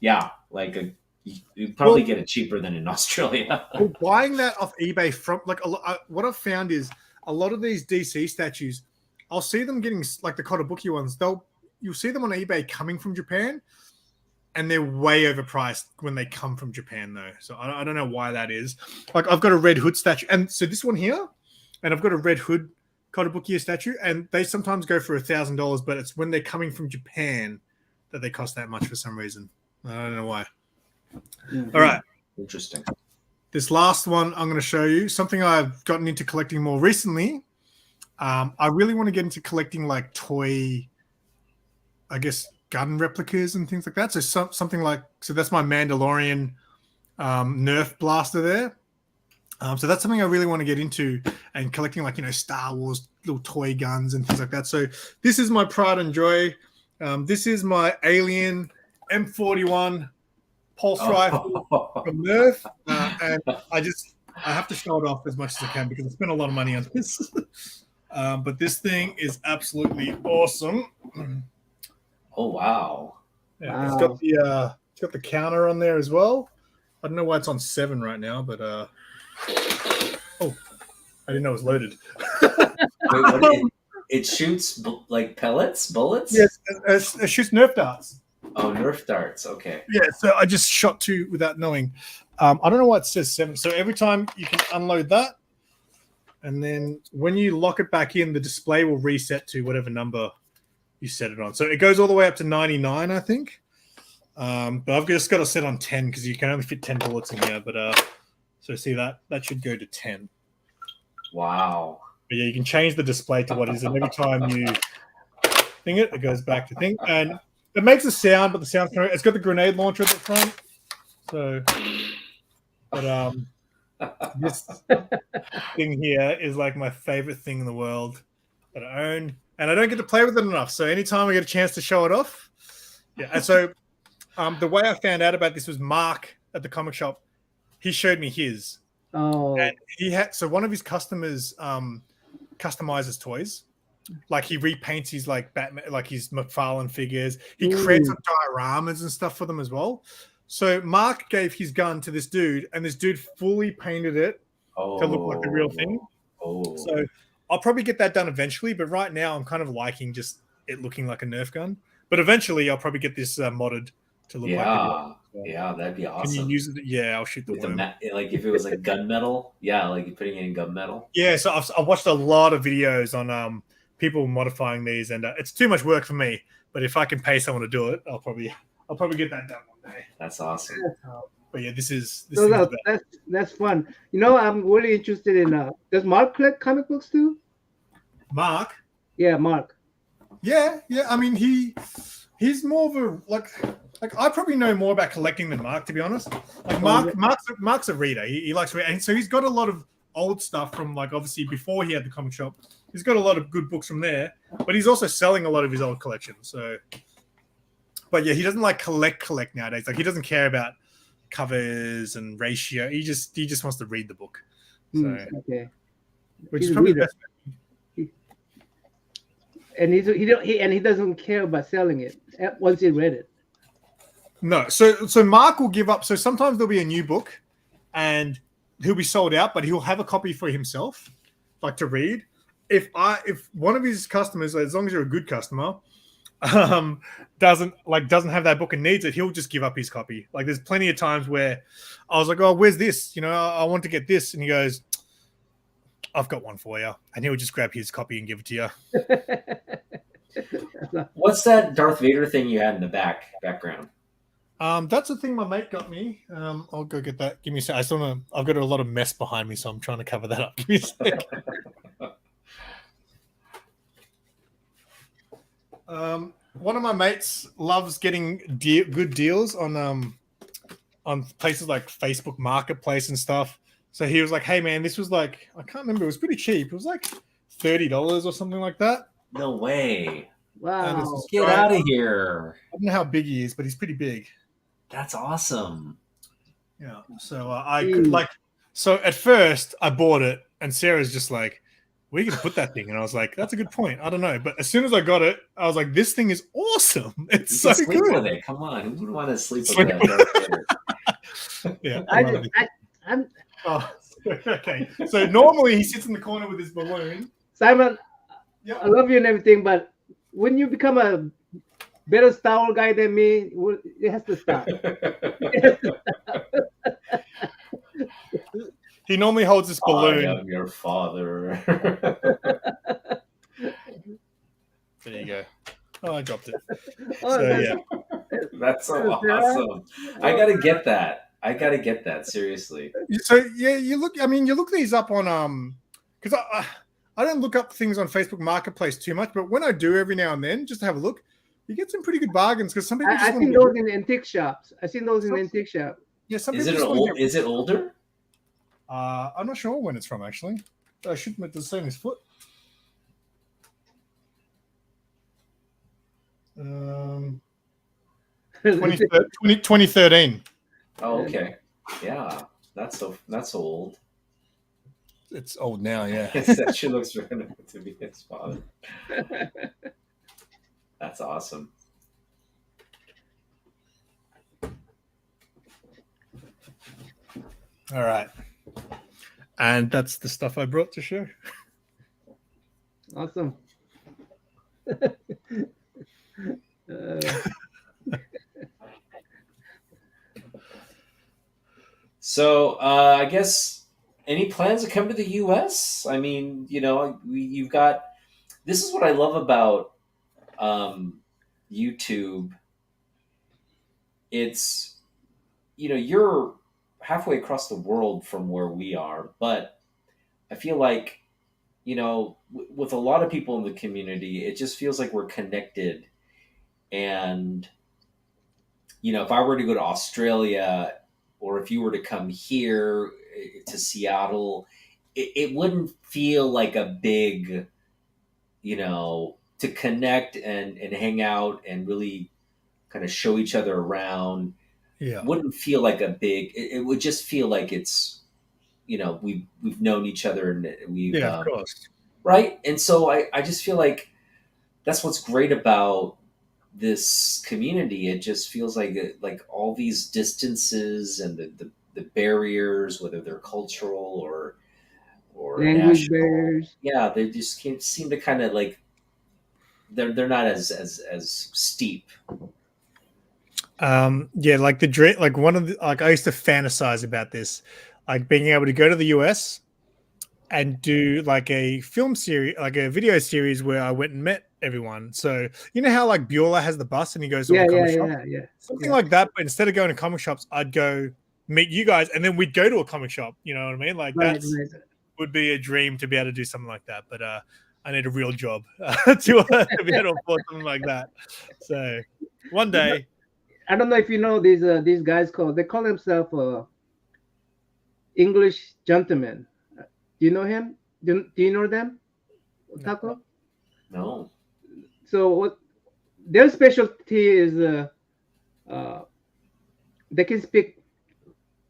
Yeah, like you'd probably get it cheaper than in Australia.
Well, buying that off eBay from like what I've found is a lot of these DC statues, I'll see them getting like the Kotobuki ones. You'll see them on eBay coming from Japan, and they're way overpriced when they come from Japan though. So I don't know why that is. Like I've got a Red Hood statue, and so this one here, and I've got a Red Hood Kotobuki statue, and they sometimes go for $1,000, but it's when they're coming from Japan that they cost that much for some reason. I don't know why.
Mhm.
All right.
Interesting.
This last one I'm going to show you, something I've gotten into collecting more recently. I really want to get into collecting like toy, I guess, gun replicas and things like that. So something like, so that's my Mandalorian Nerf blaster there. So that's something I really want to get into, and collecting like, Star Wars little toy guns and things like that. So this is my pride and joy. This is my Alien M41 pulse rifle from Nerf, and I have to show it off as much as I can because I spent a lot of money on this. But this thing is absolutely awesome.
Oh wow!
Yeah,
Wow.
it's got the counter on there as well. I don't know why it's on 7 right now, but oh, I didn't know it was loaded.
Wait, it shoots like bullets.
Yes, it shoots Nerf darts.
Oh, Nerf darts. Okay.
Yeah, so I just shot 2 without knowing. I don't know why it says 7. So every time you can unload that, and then when you lock it back in, the display will reset to whatever number you set it on. So it goes all the way up to 99, I think. But I've just got it set on 10 because you can only fit 10 bullets in here. But so see that should go to 10.
Wow.
But yeah, you can change the display to what it is, and every time you thing it goes back to thing. And it makes a sound, but the sound's kind of, it's got the grenade launcher at the front. So, but this thing here is like my favorite thing in the world that I own, and I don't get to play with it enough. So anytime I get a chance to show it off, yeah. And so the way I found out about this was Mark at the comic shop. He showed me his.
Oh.
And he had, so one of his customers customizes toys. Like he repaints his like Batman, like his McFarlane figures. He creates some dioramas and stuff for them as well. So Mark gave his gun to this dude, and this dude fully painted it to look like the real thing.
Oh.
So I'll probably get that done eventually, but right now I'm kind of liking just it looking like a Nerf gun. But eventually I'll probably get this modded to look like a
yeah, that'd be awesome.
Can you use it? Yeah, I'll shoot the
with
worm.
like if it was like gunmetal, yeah, like you're putting it in gunmetal.
Yeah, so I've watched a lot of videos on people modifying these, and it's too much work for me. But if I can pay someone to do it, I'll probably get that done one day.
That's awesome.
But yeah,
that's fun. I'm really interested in. Does Mark collect comic books too?
Mark?
Yeah, Mark.
Yeah. I mean, he's more of a like I probably know more about collecting than Mark, to be honest. Like Mark's a reader. He likes to read, and so he's got a lot of old stuff from like obviously before he had the comic shop. He's got a lot of good books from there, but he's also selling a lot of his old collection. So, but yeah, he doesn't like collect nowadays. Like he doesn't care about covers and ratio. He just wants to read the book. So,
okay.
Which is probably the best.
And he doesn't care about selling it once he read it.
No, so Mark will give up. So sometimes there'll be a new book, and he'll be sold out, but he'll have a copy for himself, like to read. If one of his customers, as long as you're a good customer, doesn't have that book and needs it, he'll just give up his copy. Like there's plenty of times where I was like, "Oh, where's this? I want to get this," and he goes, I've got one for you, and he'll just grab his copy and give it to you.
What's that Darth Vader thing you had in the background?
That's the thing my mate got me. I'll go get that. Give me a sec. I've got a lot of mess behind me, so I'm trying to cover that up. Give me a sec. One of my mates loves getting good deals on places like Facebook Marketplace and stuff. So he was like, "Hey man, this was like, I can't remember. It was pretty cheap. It was like $30 or something like that."
No way!
Wow.
Get out of here!
I don't know how big he is, but he's pretty big.
That's awesome.
Yeah. So I could like. So at first I bought it, and Sarah's just like, "Where are you gonna put that thing?" And I was like, "That's a good point. I don't know." But as soon as I got it, I was like, "This thing is awesome. It's
You
so
can sleep
good."
with it. Come on, who would want to sleep with that Darth Vader?
Yeah.
I'm
Oh, okay. So normally he sits in the corner with his balloon.
Simon.
Yeah.
I love you and everything, but when you become a better Star Wars guy than me, it has to stop.
He normally holds this balloon.
I am your father.
There you go. Oh, I dropped it.
Oh,
So yeah.
That's so awesome. I gotta get that. Seriously.
So yeah, you look these up on because I don't look up things on Facebook Marketplace too much, but when I do every now and then, just to have a look, you get some pretty good bargains because some people.
I've seen those in antique shops. I've seen those in antique shop.
Yeah, some
Is
people.
Is it older?
I'm not sure when it's from actually. I should make the same as foot. 2013.
Oh, okay. Yeah, that's so old.
It's old now, yeah.
That sure looks random to be his father. That's awesome.
All right. And that's the stuff I brought to show.
Awesome.
So I guess any plans to come to the U.S.? I mean, you've got. This is what I love about YouTube. It's you're halfway across the world from where we are, but I feel like with a lot of people in the community, it just feels like we're connected. And if I were to go to Australia, or if you were to come here to Seattle, it wouldn't feel like a big, to connect and hang out and really kind of show each other around.
Yeah.
Wouldn't feel like a big, it would just feel like it's, we've known each other and we've,
of course.
Right. And so I just feel like that's what's great about this community. It just feels like all these distances and the barriers, whether they're cultural or
language
national,
barriers.
Yeah, they just can't seem to kind of like they're not as steep.
Yeah, like the dream, like one of the, like I used to fantasize about this, like being able to go to the US and do like a film series, like a video series where I went and met everyone. So you know how like Bueller has the bus and he goes to all the comic shops? Something like that, but instead of going to comic shops, I'd go meet you guys and then we'd go to a comic shop. You know what I mean? Like that's would be a dream to be able to do something like that. But I need a real job to be able to afford something like that. So one day.
I don't know if you know these guys they call themselves English gentlemen. Do you know him? Do you know them? Taco?
No.
So what their specialty is they can speak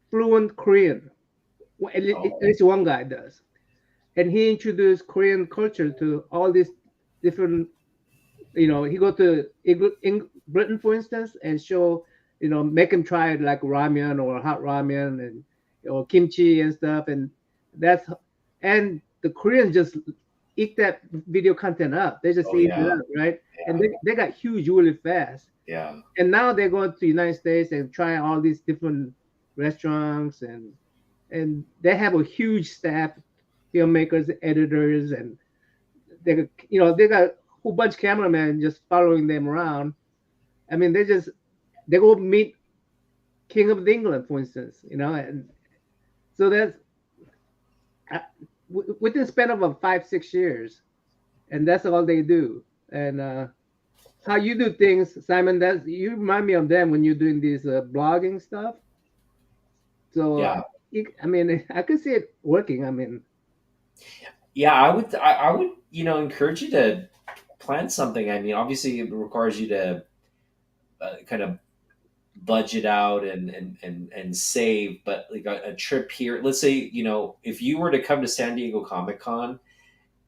fluent Korean. Well, at least one guy does. And he introduced Korean culture to all these different, he go to Britain, for instance, and show, make them try like ramen or hot ramen or kimchi and stuff. And the Koreans just eat that video content up. They just eat it up, right? Yeah. And they got huge really fast.
Yeah.
And now they're going to the United States and try all these different restaurants and they have a huge staff filmmakers, editors, and they they got a whole bunch of cameramen just following them around. I mean, they go meet King of England, for instance, and so that's within the span of 5-6 years, and that's all they do. And how you do things, Simon, that's you remind me of them when you're doing these blogging stuff. So
Yeah.
I mean, I could see it working. I mean,
Yeah, I would encourage you to plan something. I mean, obviously it requires you to kind of budget out and save, but like a trip here, let's say, if you were to come to San Diego Comic Con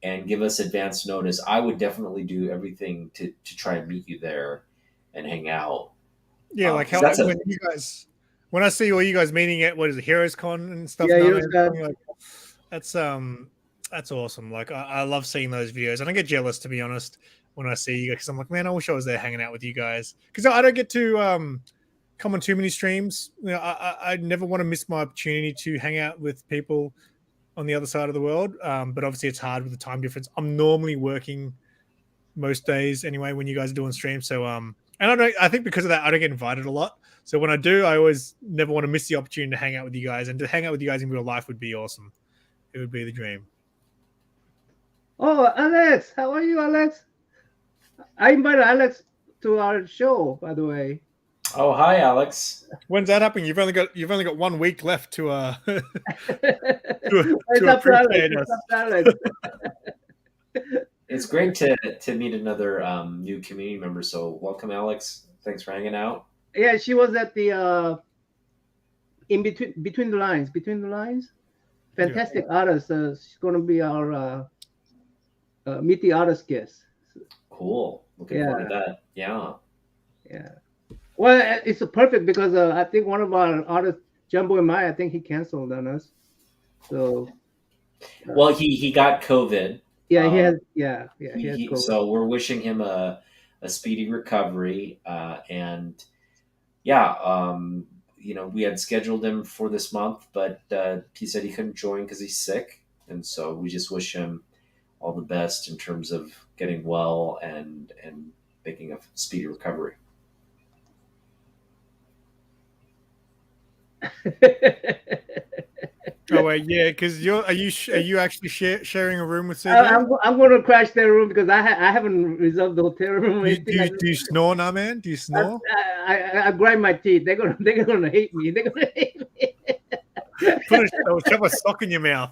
and give us advance notice, I would definitely do everything to try and meet you there and hang out.
Yeah, like
'Cause
how
that's a
when you guys, when I see all you guys meeting at what is it, Heroes Con and stuff.
yeah,
No,
here's that.
like, that's awesome. Like I love seeing those videos, and I get jealous, to be honest, when I see you, because I'm like, man, I wish I was there hanging out with you guys, because I don't get to come on too many streams. I never want to miss my opportunity to hang out with people on the other side of the world. But obviously, it's hard with the time difference. I'm normally working most days anyway when you guys are doing streams. So and I think because of that, I don't get invited a lot. So when I do, I always never want to miss the opportunity to hang out with you guys, and to hang out with you guys in real life would be awesome. It would be the dream.
Oh, Alex, how are you, Alex? I invited Alex to our show, by the way.
Oh, hi, Alex.
When's that happening? You've only got 1 week left to
It's up to Alex.
appreciate
It's
us.
up to Alex.
It's great to meet another new community member. So welcome, Alex. Thanks for hanging out.
Yeah, she was at the in between the lines. Between the lines, fantastic artist. She's going to be our meet the artist guest.
Cool. Looking forward to that. Yeah.
Yeah. Well, it's perfect because I think one of our artists, Jumbo and I think he canceled on us. So.
Well, he got COVID.
Yeah, he has. Yeah, he has COVID.
So we're wishing him a speedy recovery. And yeah, we had scheduled him for this month, but he said he couldn't join because he's sick, and so we just wish him all the best in terms of getting well and making a speedy recovery.
Oh wait, yeah, because are you actually sharing a room with CJ?
I'm going to crash their room because I haven't reserved the hotel room.
Do you snore now, man? Do you snore?
I grind my teeth. They're gonna hate me. They're gonna hate me.
Shove a sock in your mouth.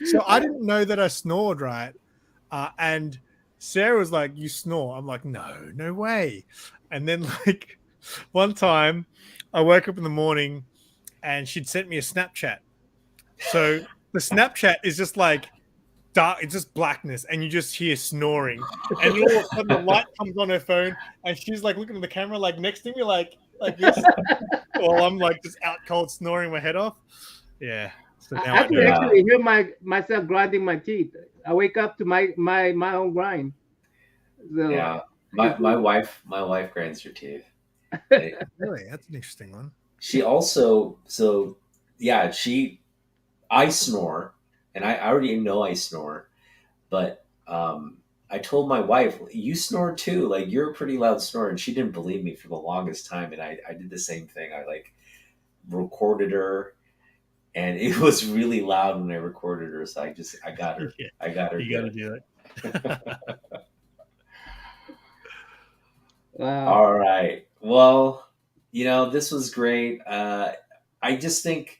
So I didn't know that I snored, right? And Sarah was like, "You snore." I'm like, "No way." And then like one time, I woke up in the morning, and she'd sent me a Snapchat. So the Snapchat is just like dark, it's just blackness, and you just hear snoring. And all of a sudden the light comes on her phone, and she's like looking at the camera like next to me, like this. While I'm like just out cold snoring my head off. Yeah. So now
I can actually hear myself grinding my teeth. I wake up to my own grind. So,
yeah. My wife grinds her teeth.
Really? That's an interesting one.
She also, I snore, and I already know I snore, but I told my wife, "You snore too, like you're a pretty loud snorer," and she didn't believe me for the longest time, and I did the same thing. I like recorded her, and it was really loud when I recorded her, so I got her.
Yeah,
I got her.
You got to do that.
wow.
All right. Well, this was great. I just think,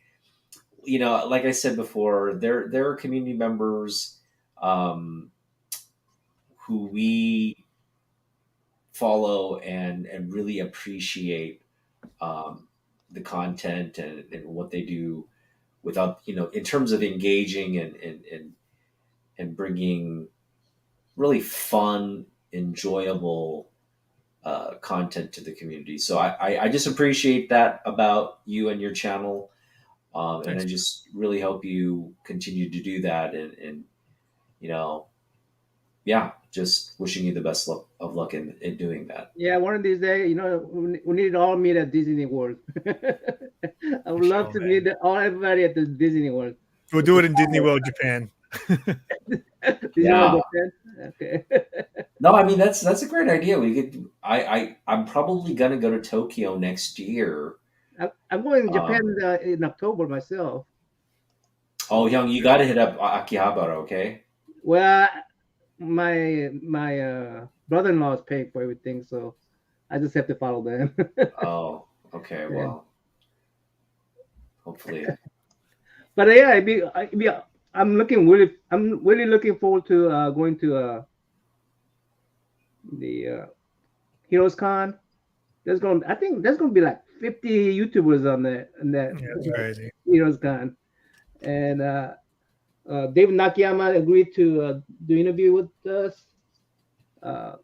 like I said before, there are community members who we follow and really appreciate the content and what they do without, in terms of engaging and bringing really fun, enjoyable content to the community. So I just appreciate that about you and your channel. And I just really hope you continue to do that. And just wishing you the best of luck in doing that.
Yeah, one of these days, we need to all meet at Disney World. I would love to meet everybody at the Disney World.
We'll do it in Disney World, Japan.
Yeah.
Okay.
No, I mean that's a great idea. We could. I'm probably gonna go to Tokyo next year.
I'm going to Japan in October myself.
Oh, Young, you got to hit up Akihabara, okay?
Well, my brother-in-law is paying for everything, so I just have to follow them.
Oh, okay.
Yeah.
Well, hopefully.
But yeah, I'm really looking forward to going to the Heroes Con. I think there's gonna be like 50 YouTubers on that
Yeah, that's crazy.
Heroes Con, and David Nakayama agreed to do interview with us. I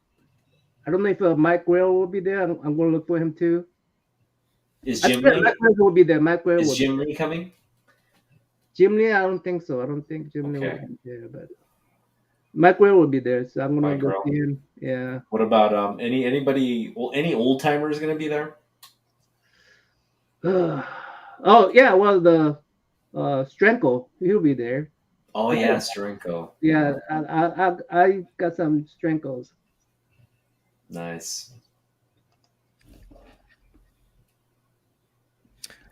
don't know if Mike Whale will be there. I'm going to look for him too.
Is
I
Jim
think
Lee?
Mike Whale will be there. Mike Whale
Is
will
Jim Lee coming?
Jim Lee, I don't think so. I don't think Jim Lee will
Okay.
be there, but Mike Whale will be there, so I'm gonna
Mike
go
Whale.
see him. Yeah.
What about anybody? Well, any old timers going to be there?
Oh yeah, well the Strenko, he'll be there.
Oh yeah, Strenko.
Yeah, I got some Strenkos.
Nice.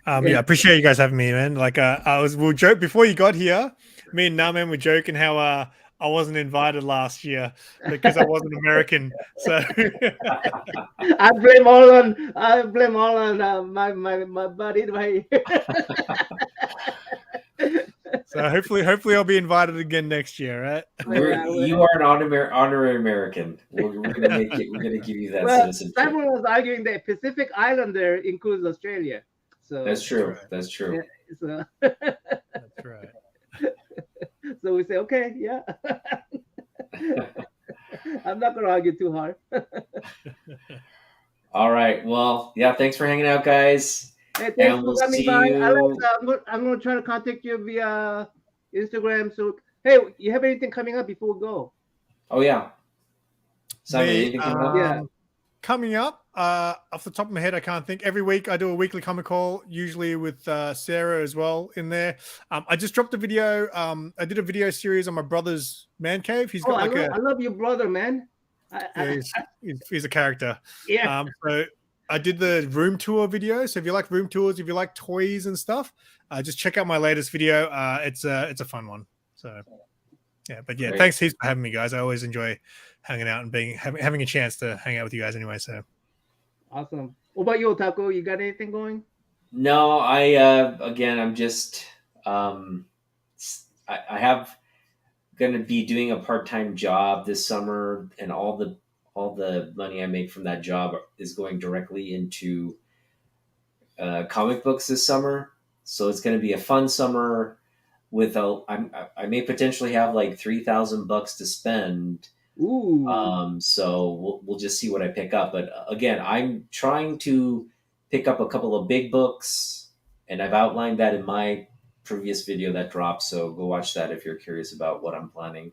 Yeah, appreciate you guys having me, man. Like, we'll joke before you got here. Me and Naman were joking how I wasn't invited last year because I wasn't American. So
I blame all on my buddy.
So hopefully I'll be invited again next year, right?
You are an honorary American. We're gonna make it. We're gonna give you that citizenship.
Simon was arguing that Pacific Islander includes Australia. So
That's true. That's true.
Yeah, so,
That's right.
so we say, okay, yeah. I'm not gonna argue too hard.
All right. Well, yeah. Thanks for hanging out, guys.
Hey, thanks
And
for
we'll
coming
see
by.
you.
Alex, I'm gonna try to contact you via Instagram. So, hey, you have anything coming up before we go?
Oh yeah. Simon, anything coming up?
Yeah.
Coming up, off the top of my head, I can't think. Every week I do a weekly comic call, usually with Sarah as well in there. I just dropped a video. I did a video series on my brother's man cave. He's got
I love your brother, man.
He's a character.
Yeah.
So I did the room tour video. So if you like room tours, if you like toys and stuff, just check out my latest video. It's a fun one. So yeah, but yeah, thanks heaps for having me, guys. I always enjoy hanging out and having a chance to hang out with you guys anyway. So
awesome. What about you, Otaku? You got anything going?
No, I'm just I have going to be doing a part-time job this summer, and all the money I make from that job is going directly into comic books this summer. So it's going to be a fun summer. I may potentially have like $3,000 to spend.
Ooh.
So we'll just see what I pick up. But again, I'm trying to pick up a couple of big books, and I've outlined that in my previous video that dropped. So go watch that if you're curious about what I'm planning.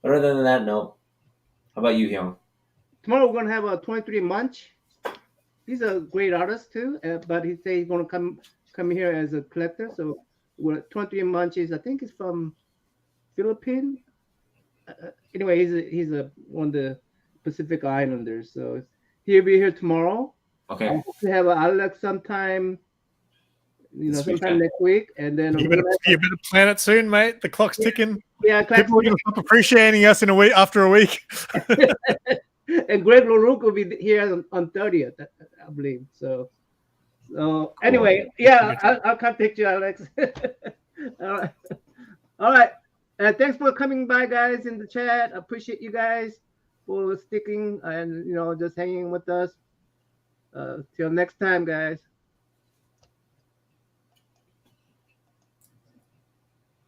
But other than that, no. How about you, Hyung?
Tomorrow we're gonna have a 23 Munch. He's a great artist too, but he said he's gonna come here as a collector. So we're 23 Munches. I think he's from Philippines. Anyway, he's one of the Pacific Islanders. So he'll be here tomorrow.
Okay.
I hope to have Alex sometime. Sometime next week, and then
you better plan it soon, mate. The clock's ticking.
Yeah,
people are going to stop appreciating us in a week after a week.
And Greg LaRoque will be here on 30th, I believe. So anyway, yeah, I'll contact you, Alex. All right. Thanks for coming by, guys, in the chat. I appreciate you guys for sticking and just hanging with us. Till next time, guys.